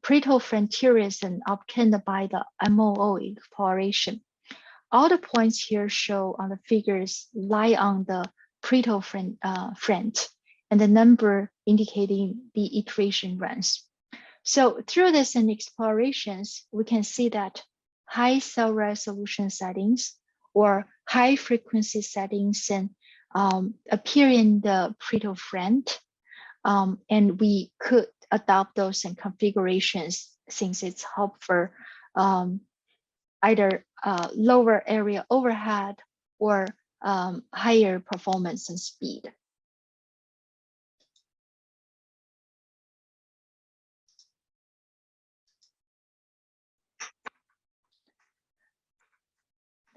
Pareto frontiers and obtained by the MOO exploration. All the points here show on the figures lie on the Pareto front and the number indicating the iteration runs. So through this and explorations, we can see that high cell resolution settings or high frequency settings and appear in the Pareto front, and we could adopt those in configurations since it's help for either lower area overhead or higher performance and speed.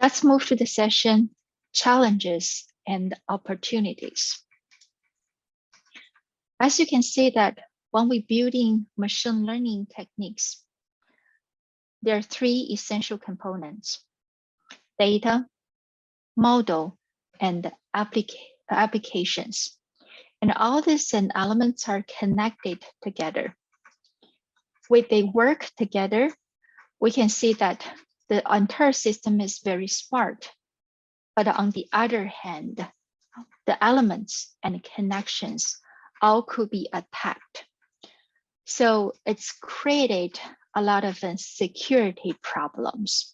Let's move to the session, challenges and opportunities. As you can see that when we're building machine learning techniques, there are three essential components: data, model, and applications. And all these elements are connected together. When they work together, we can see that the entire system is very smart. But on the other hand, the elements and connections all could be attacked. So it's created a lot of security problems.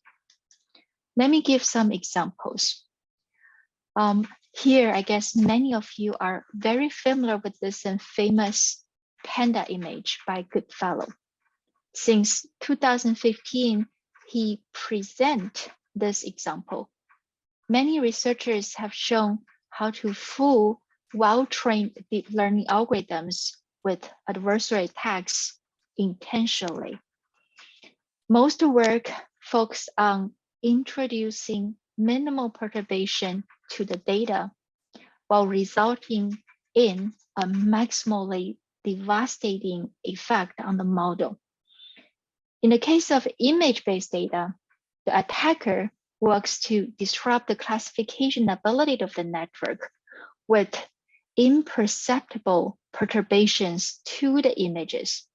Let me give some examples. Here, I guess many of you are very familiar with this famous panda image by Goodfellow. Since 2015, he present this example. Many researchers have shown how to fool well-trained deep learning algorithms with adversarial attacks intentionally. Most work focuses on introducing minimal perturbation to the data while resulting in a maximally devastating effect on the model. In the case of image-based data, the attacker works to disrupt the classification ability of the network with imperceptible perturbations to the images.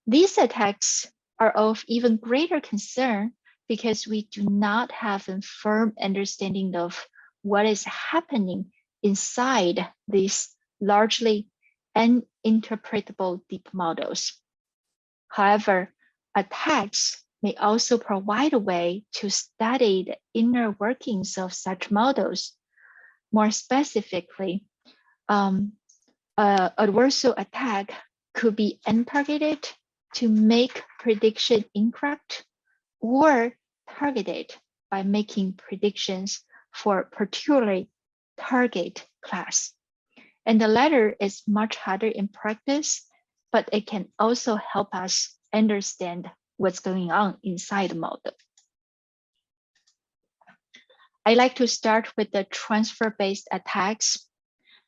These attacks are of even greater concern because we do not have a firm understanding of what is happening inside these largely uninterpretable deep models. However, attacks may also provide a way to study the inner workings of such models. More specifically, adversarial attack could be untargeted to make prediction incorrect, or targeted by making predictions for particular target class. And the latter is much harder in practice, but it can also help us understand what's going on inside the model. I like to start with the transfer-based attacks.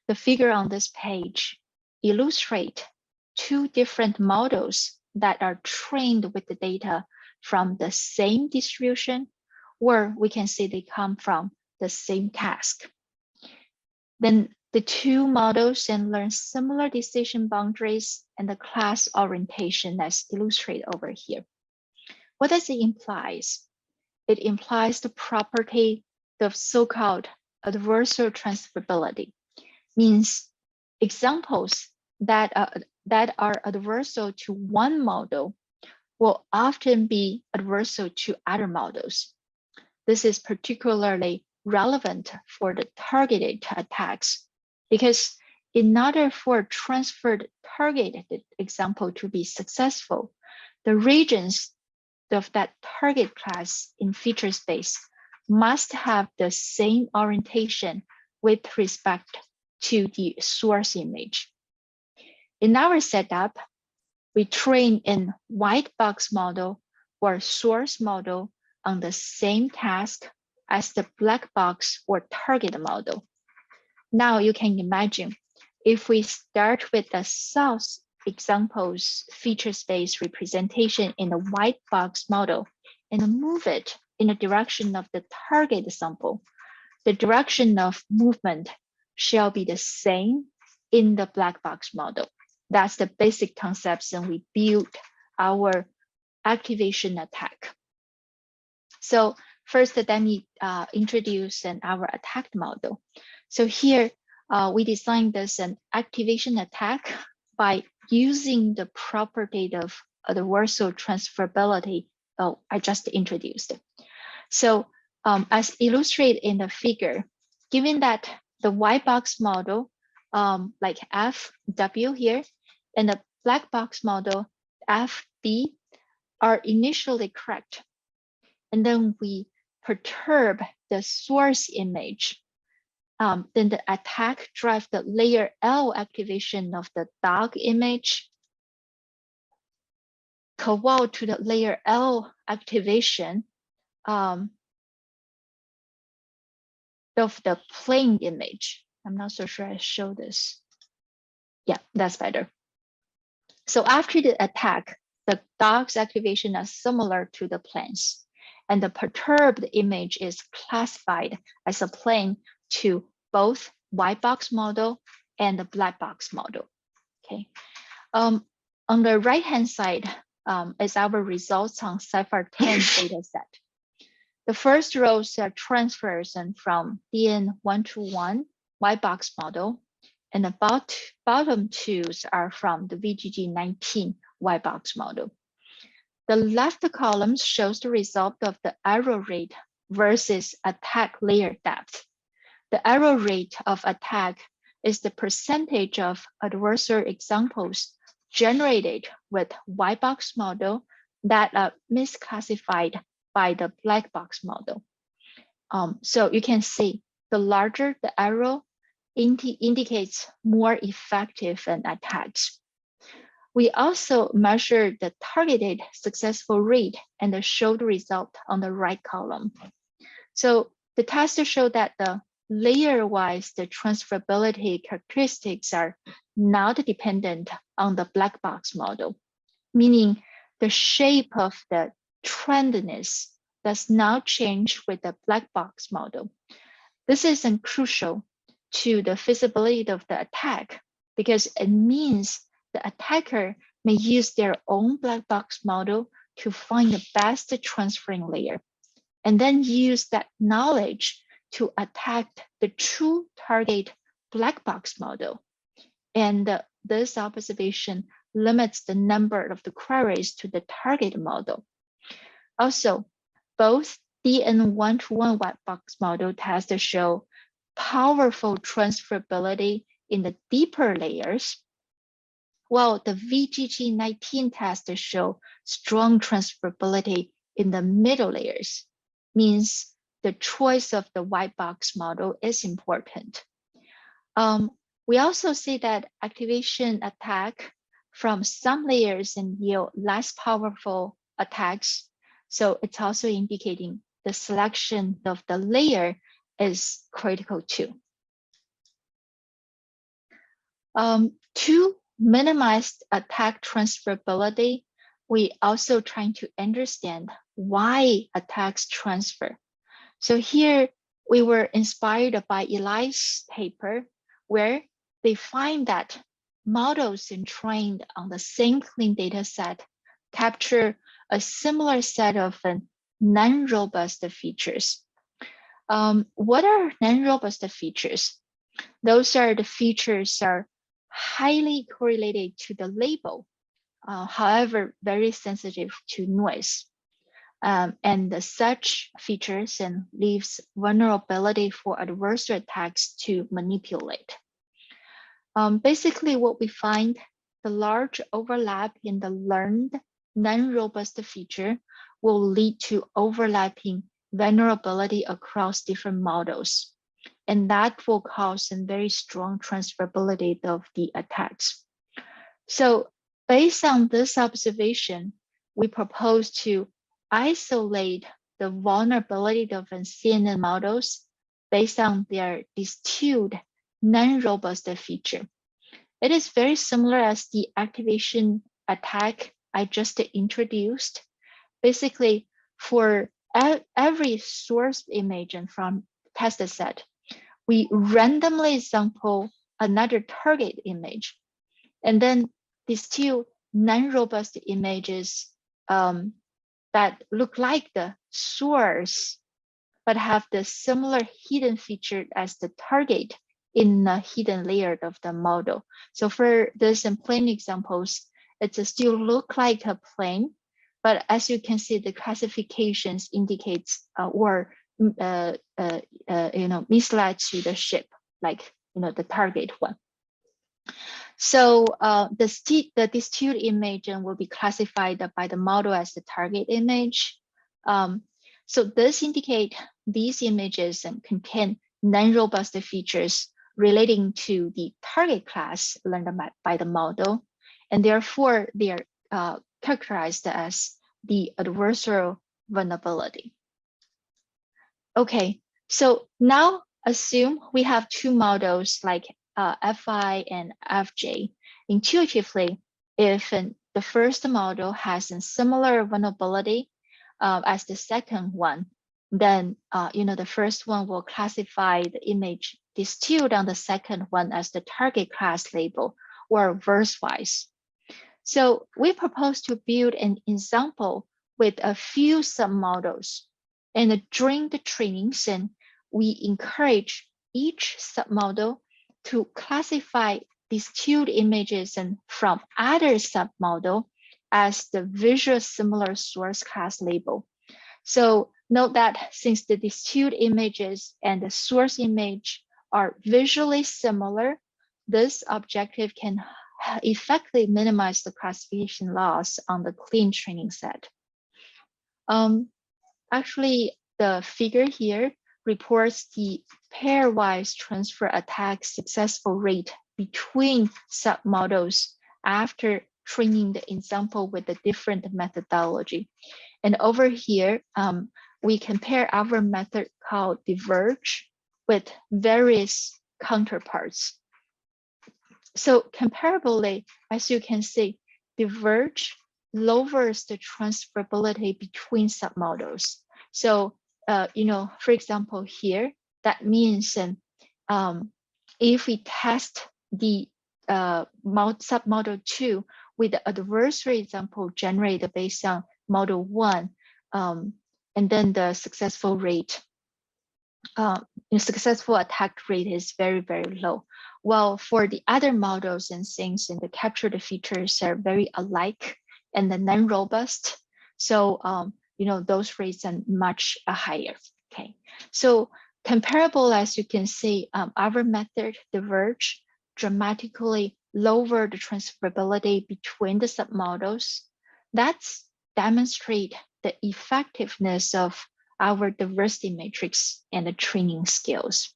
The figure on this page illustrate two different models that are trained with the data from the same distribution, or we can say they come from the same task. Then the two models and learn similar decision boundaries and the class orientation as illustrated over here. What does it imply? It implies the property of so-called adversarial transferability, means examples that are adversarial to one model will often be adversarial to other models. This is particularly relevant for the targeted attacks, because in order for a transferred targeted example to be successful, the regions of that target class in feature space must have the same orientation with respect to the source image. In our setup, we train in white box model or source model on the same task as the black box or target model. Now you can imagine if we start with the source examples feature space representation in the white box model and move it in the direction of the target sample, the direction of movement shall be the same in the black box model. That's the basic concepts, and we build our activation attack. So first, let me introduce our attack model. So here we designed this an activation attack by using the property of adversarial transferability I just introduced. So as illustrated in the figure, given that the white box model like FW here and the black box model FB are initially correct, and then we perturb the source image, then the attack drives the layer L activation of the dog image, co-wall to the layer L activation of the plane image. I'm not so sure I show this. Yeah, that's better. So after the attack, the dog's activation is similar to the planes, and the perturbed image is classified as a plane to both white box model and the black box model. Okay. On the right-hand side is our results on CIFAR 10 data set. The first rows are transfers from DN121 white box model, and the bottom twos are from the VGG19 white box model. The left column shows the result of the error rate versus attack layer depth. The error rate of attack is the percentage of adversarial examples generated with white box model that are misclassified by the black box model. So you can see the larger the arrow indicates more effective attacks. We also measured the targeted successful rate and the showed result on the right column. So the test showed that the layer-wise, the transferability characteristics are not dependent on the black box model, meaning the shape of the trendness does not change with the black box model. This is crucial to the feasibility of the attack because it means the attacker may use their own black box model to find the best transferring layer and then use that knowledge to attack the true target black box model. And this observation limits the number of the queries to the target model. Also, both DN1-to-1 white box model tests show powerful transferability in the deeper layers, while the VGG19 tests show strong transferability in the middle layers, means the choice of the white box model is important. We also see that activation attack from some layers and yield less powerful attacks. So it's also indicating the selection of the layer is critical too. To minimize attack transferability, we also trying to understand why attacks transfer. So here we were inspired by Eli's paper, where they find that models trained on the same clean data set capture a similar set of non-robust features. What are non-robust features? Those are the features are highly correlated to the label, however, very sensitive to noise. And such features leaves vulnerability for adversarial attacks to manipulate. Basically, what we find, the large overlap in the learned non-robust feature will lead to overlapping vulnerability across different models. And that will cause a very strong transferability of the attacks. So based on this observation, we propose to isolate the vulnerability of CNN models based on their distilled non-robust feature. It is very similar as the activation attack I just introduced. Basically, for every source image from test set, we randomly sample another target image and then distill non-robust images that look like the source, but have the similar hidden feature as the target in the hidden layer of the model. So for this plane examples, it still look like a plane, but as you can see, the classifications indicates misled to the ship, like the target one. So the distilled image will be classified by the model as the target image. So this indicate these images contain non-robust features relating to the target class learned by the model, and therefore they are characterized as the adversarial vulnerability. Okay, so now assume we have two models like Fi and Fj. Intuitively, if the first model has a similar vulnerability as the second one, then the first one will classify the image distilled on the second one as the target class label, or verse-wise. So we propose to build an example with a few submodels, and during the trainings, we encourage each submodel to classify distilled images from other submodel as the visual similar source class label. So note that since the distilled images and the source image are visually similar, this objective can effectively minimize the classification loss on the clean training set. Actually, the figure here reports the pairwise transfer attack successful rate between submodels after training the example with a different methodology. And over here, we compare our method called diverge with various counterparts. So comparably, as you can see, diverge lowers the transferability between submodels. So, for example, here, that means if we test the submodel 2 with the adversary example generated based on model 1, and then the successful rate, successful attack rate is very, very low. while for the other models and things, and the captured features are very alike and then non-robust. So, those rates are much higher. Okay, so comparable, as you can see, our method diverge dramatically lower the transferability between the submodels. That's demonstrate the effectiveness of our diversity matrix and the training skills.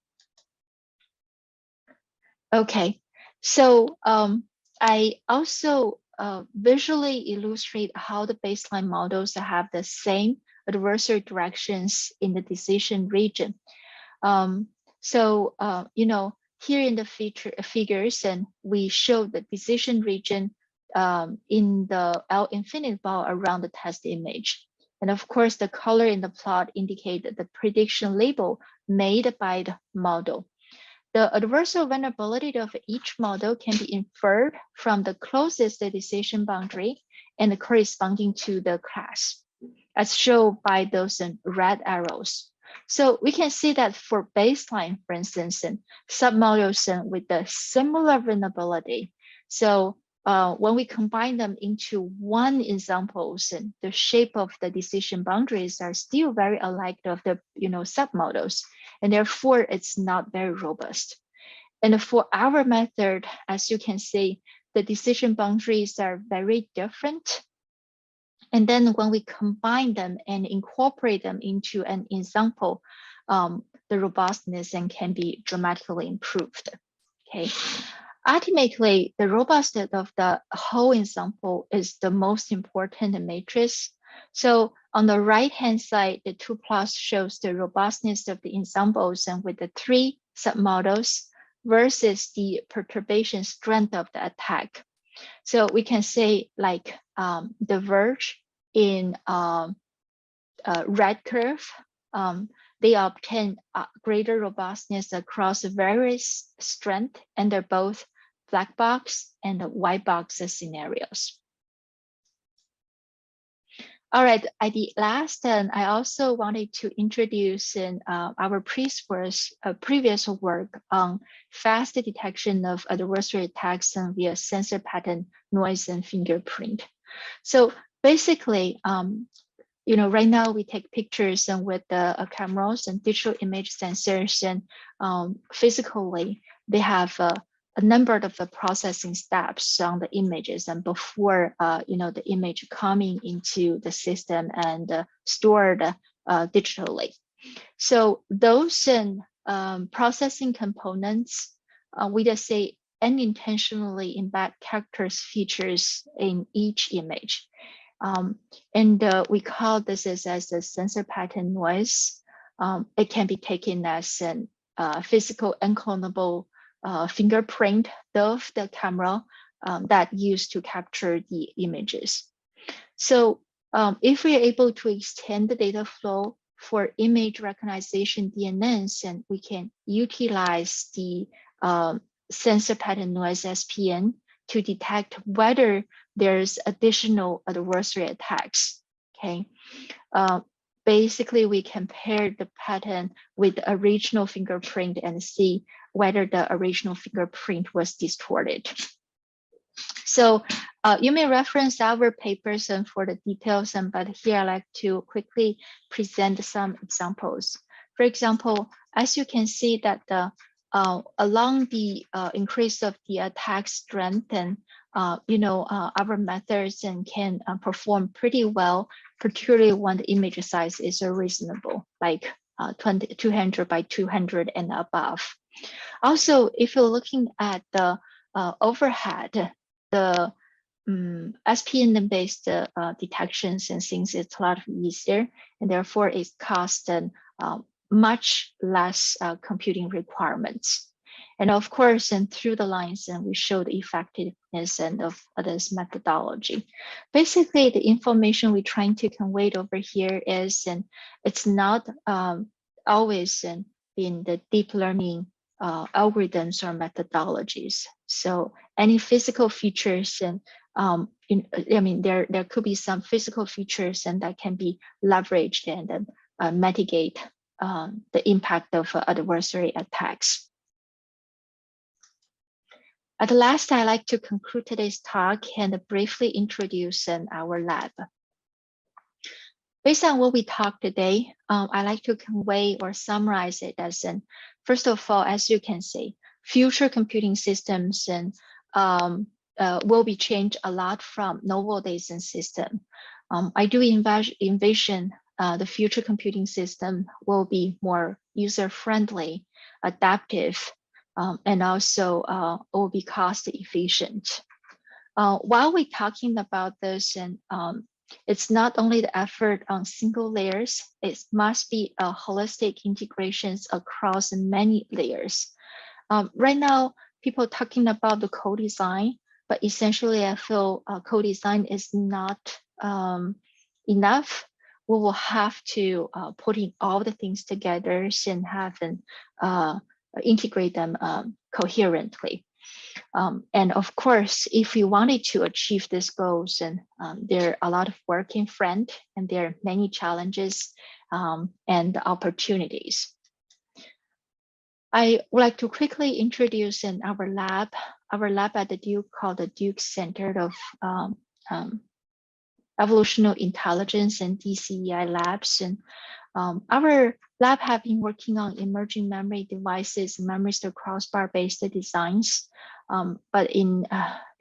Okay, so I also visually illustrate how the baseline models have the same adversarial directions in the decision region. Here in the figures, and we show the decision region in the L infinite ball around the test image. And of course, the color in the plot indicate the prediction label made by the model. The adversarial vulnerability of each model can be inferred from the closest decision boundary and corresponding to the class, as shown by those red arrows. So we can see that for baseline, for instance, and submodels with a similar vulnerability. So when we combine them into one examples, and the shape of the decision boundaries are still very alike of the submodels, and therefore it's not very robust. And for our method, as you can see, the decision boundaries are very different. And then when we combine them and incorporate them into an example, the robustness can be dramatically improved. Okay. Ultimately, the robustness of the whole example is the most important matrix. So on the right-hand side, the 2 plots shows the robustness of the ensembles and with the 3 submodels versus the perturbation strength of the attack. So we can say like the verge in red curve, they obtain greater robustness across various strength, and they're both black box and white box scenarios. All right, at the last, I also wanted to introduce our previous work on fast detection of adversarial attacks via sensor pattern, noise, and fingerprint. So basically, right now we take pictures with the cameras and digital image sensors, and physically they have a number of the processing steps on the images, and before the image coming into the system and stored digitally. So those processing components, we just say unintentionally embed characters features in each image. We call this as a sensor pattern noise. It can be taken as a physical unclonable fingerprint of the camera that used to capture the images. So if we're able to extend the data flow for image recognition DNNs, and we can utilize the sensor pattern noise SPN to detect whether there's additional adversarial attacks. Okay. Basically, we compare the pattern with the original fingerprint and see whether the original fingerprint was distorted. So you may reference our papers for the details, but here I like to quickly present some examples. For example, as you can see that along the increase of the attack strength, and our methods can perform pretty well, particularly when the image size is reasonable, like 200 by 200 and above. Also, if you're looking at the overhead, the SPN-based detections and things, it's a lot easier, and therefore it costs much less computing requirements. And of course, and through the lines, and we show the effectiveness of this methodology. Basically, the information we're trying to convey over here is, and it's not always in the deep learning algorithms or methodologies. So any physical features, and there could be some physical features and that can be leveraged and mitigate the impact of adversary attacks. At last, I'd like to conclude today's talk and briefly introduce our lab. Based on what we talked today, I like to convey or summarize it as first of all, as you can see, future computing systems will be changed a lot from nowadays system. I do envision the future computing system will be more user-friendly, adaptive, and also will be cost efficient. While we're talking about this, it's not only the effort on single layers, it must be a holistic integrations across many layers. Right now, people talking about the co-design, but essentially I feel co-design is not enough. We will have to put in all the things together and have them integrate them coherently. And of course, if we wanted to achieve these goals, and there are a lot of work in front, and there are many challenges and opportunities. I would like to quickly introduce our lab at the Duke called the Duke Center of Evolutionary Intelligence and DCEI labs. And our lab have been working on emerging memory devices, memristor crossbar-based designs. But in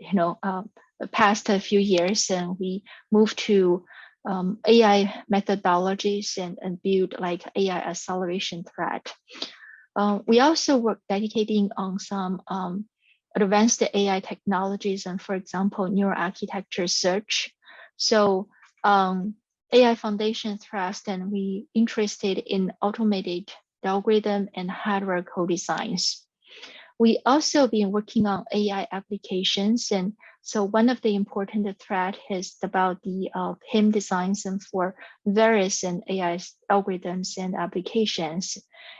the past few years, and we moved to AI methodologies and build like AI acceleration thread. We also work dedicating on some advanced AI technologies and, for example, neural architecture search. So AI foundation thrust, and we interested in automated algorithm and hardware co-designs. We also been working on AI applications, and so one of the important thread is about the HIM designs and for various AI algorithms and applications,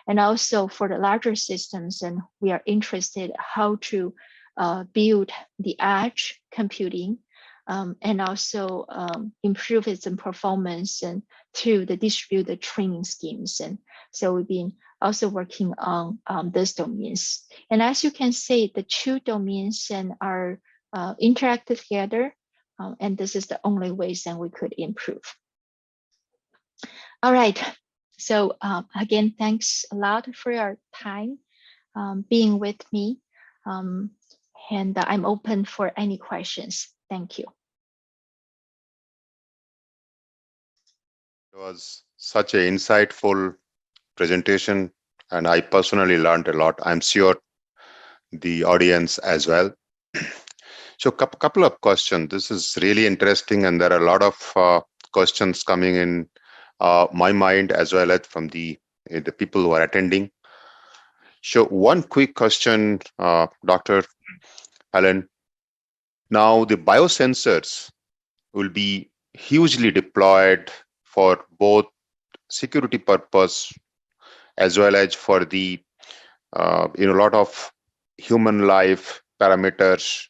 and also for the larger systems. And we are interested how to build the edge computing and also improve its performance and through the distributed training schemes. And so we've been also working on these domains. And as you can see, the two domains are interacted together, and this is the only ways that we could improve. All right, so again, thanks a lot for your time being with me, and I'm open for any questions. Thank you.
It was such an insightful presentation, and I personally learned a lot. I'm sure the audience as well. So couple of questions. This is really interesting, and there are a lot of questions coming in my mind as well as from the people who are attending. So one quick question, Dr. Allen. Now the biosensors will be hugely deployed for both security purpose as well as for the a lot of human life parameters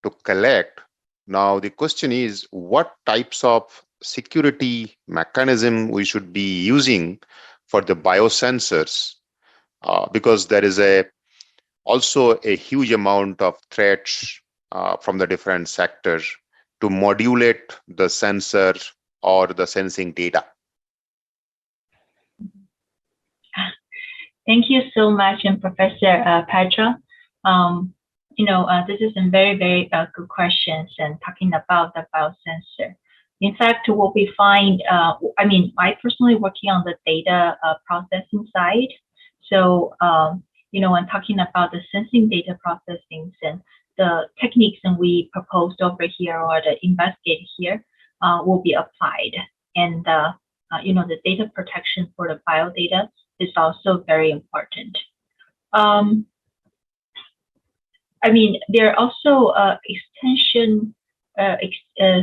to collect. Now the question is, what types of security mechanism we should be using for the biosensors, because there is also a huge amount of threats from the different sectors to modulate the sensor or the sensing data.
Thank you so much, Professor Petra. This is a very, very good questions and talking about the biosensor. In fact, what we find, I personally working on the data processing side. So, when talking about the sensing data processing and the techniques that we proposed over here or the investigate here will be applied. And, the data protection for the biodata is also very important. There are also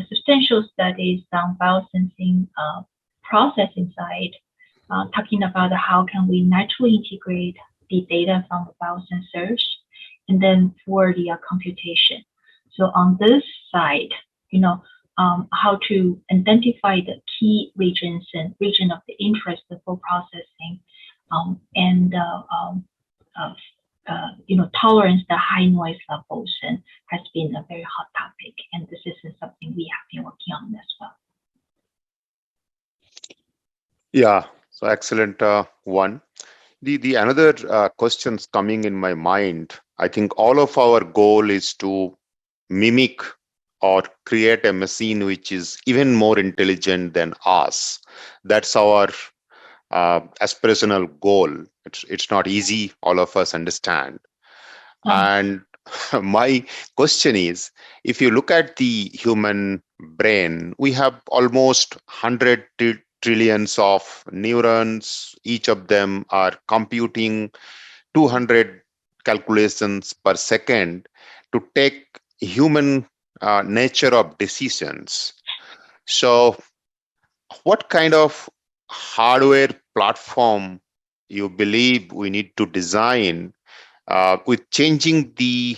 substantial studies on biosensing processing side, talking about how can we naturally integrate the data from the biosensors, and then for the computation. So on this side, how to identify the key regions and region of the interest for processing, and tolerance to high noise levels and has been a very hot topic. And this is something we have been working on as well.
Yeah, so excellent one. The another questions coming in my mind. I think all of our goal is to mimic or create a machine which is even more intelligent than us. That's our aspirational goal. It's not easy. All of us understand. And my question is, if you look at the human brain, we have almost 100 trillions of neurons. Each of them are computing 200 calculations per second to take human nature of decisions. So what kind of hardware platform you believe we need to design with changing the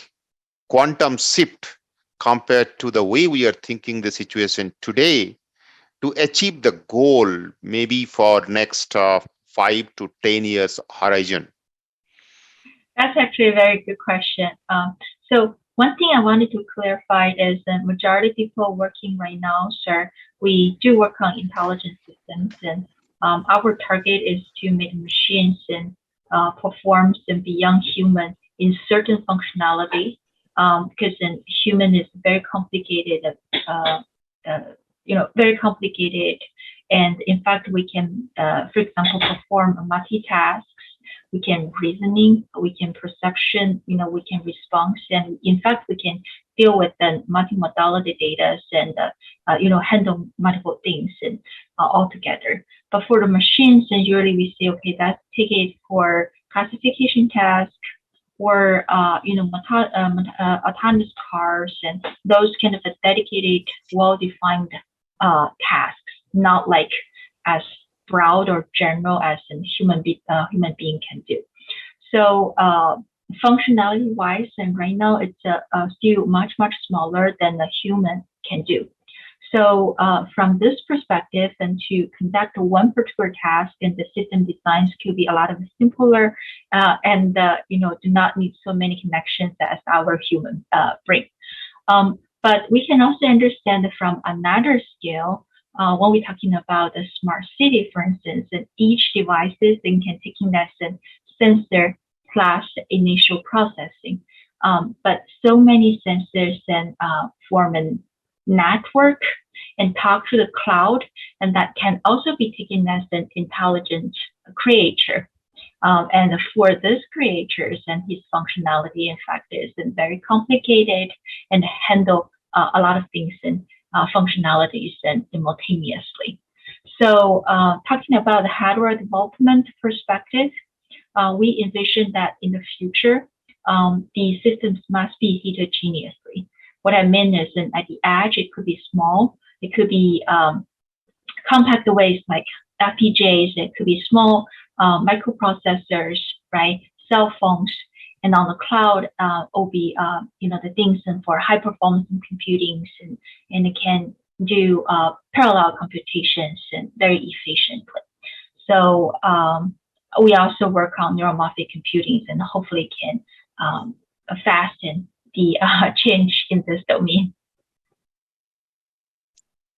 quantum shift compared to the way we are thinking the situation today to achieve the goal maybe for next 5 to 10 years horizon?
That's actually a very good question. So one thing I wanted to clarify is the majority of people working right now, sir, we do work on intelligent systems, and our target is to make machines and perform and beyond human in certain functionality, because then human is very complicated, very complicated, and in fact we can, for example, perform multitasks. We can reasoning, we can perception, we can response, and in fact, we can deal with the multimodality data and, handle multiple things and all together. But for the machines, and usually we say, okay, that's take it for classification task or, autonomous cars and those kind of dedicated, well-defined tasks, not like as broad or general as a human being can do. So functionality wise, and right now it's still much smaller than a human can do. So from this perspective, and to conduct one particular task, and the system designs could be a lot of simpler, and do not need so many connections as our human brain. But we can also understand from another scale. When we're talking about a smart city, for instance, and each devices then can take in that sensor plus initial processing. But so many sensors then form a network and talk to the cloud, and that can also be taken as an intelligent creator. And for these creators and his functionality, in fact, is very complicated and handle a lot of things and functionalities and simultaneously. So talking about the hardware development perspective, we envision that in the future, the systems must be heterogeneously. What I mean is at the edge, it could be small, it could be compact devices like FPGAs, it could be small microprocessors, right? Cell phones, and on the cloud, will be the things and for high performance computing, and it can do parallel computations and very efficiently. So we also work on neuromorphic computing and hopefully can fasten the change in this domain.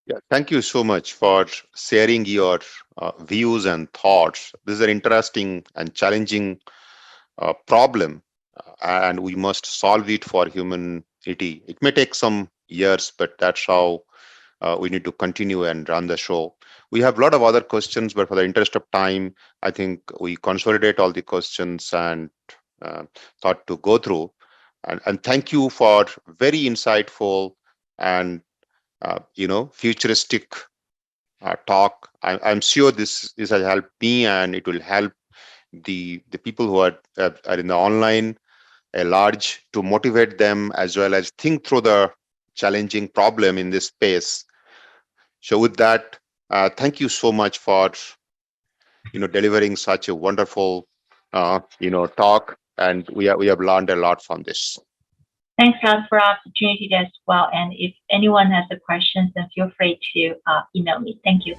Yeah, thank you so much for sharing your views and thoughts. This is an interesting and challenging problem, and we must solve it for humanity. It may take some years, but that's how we need to continue and run the show. We have a lot of other questions, but for the interest of time, I think we consolidate all the questions and thought to go through. And thank you for very insightful and futuristic talk. I'm sure this has helped me, and it will help the people who are in the online a large to motivate them as well as think through the challenging problem in this space. So with that, thank you so much for delivering such a wonderful talk, and we have learned a lot from this.
Thanks a lot for the opportunity as well. And if anyone has a question, then feel free to email me. Thank you.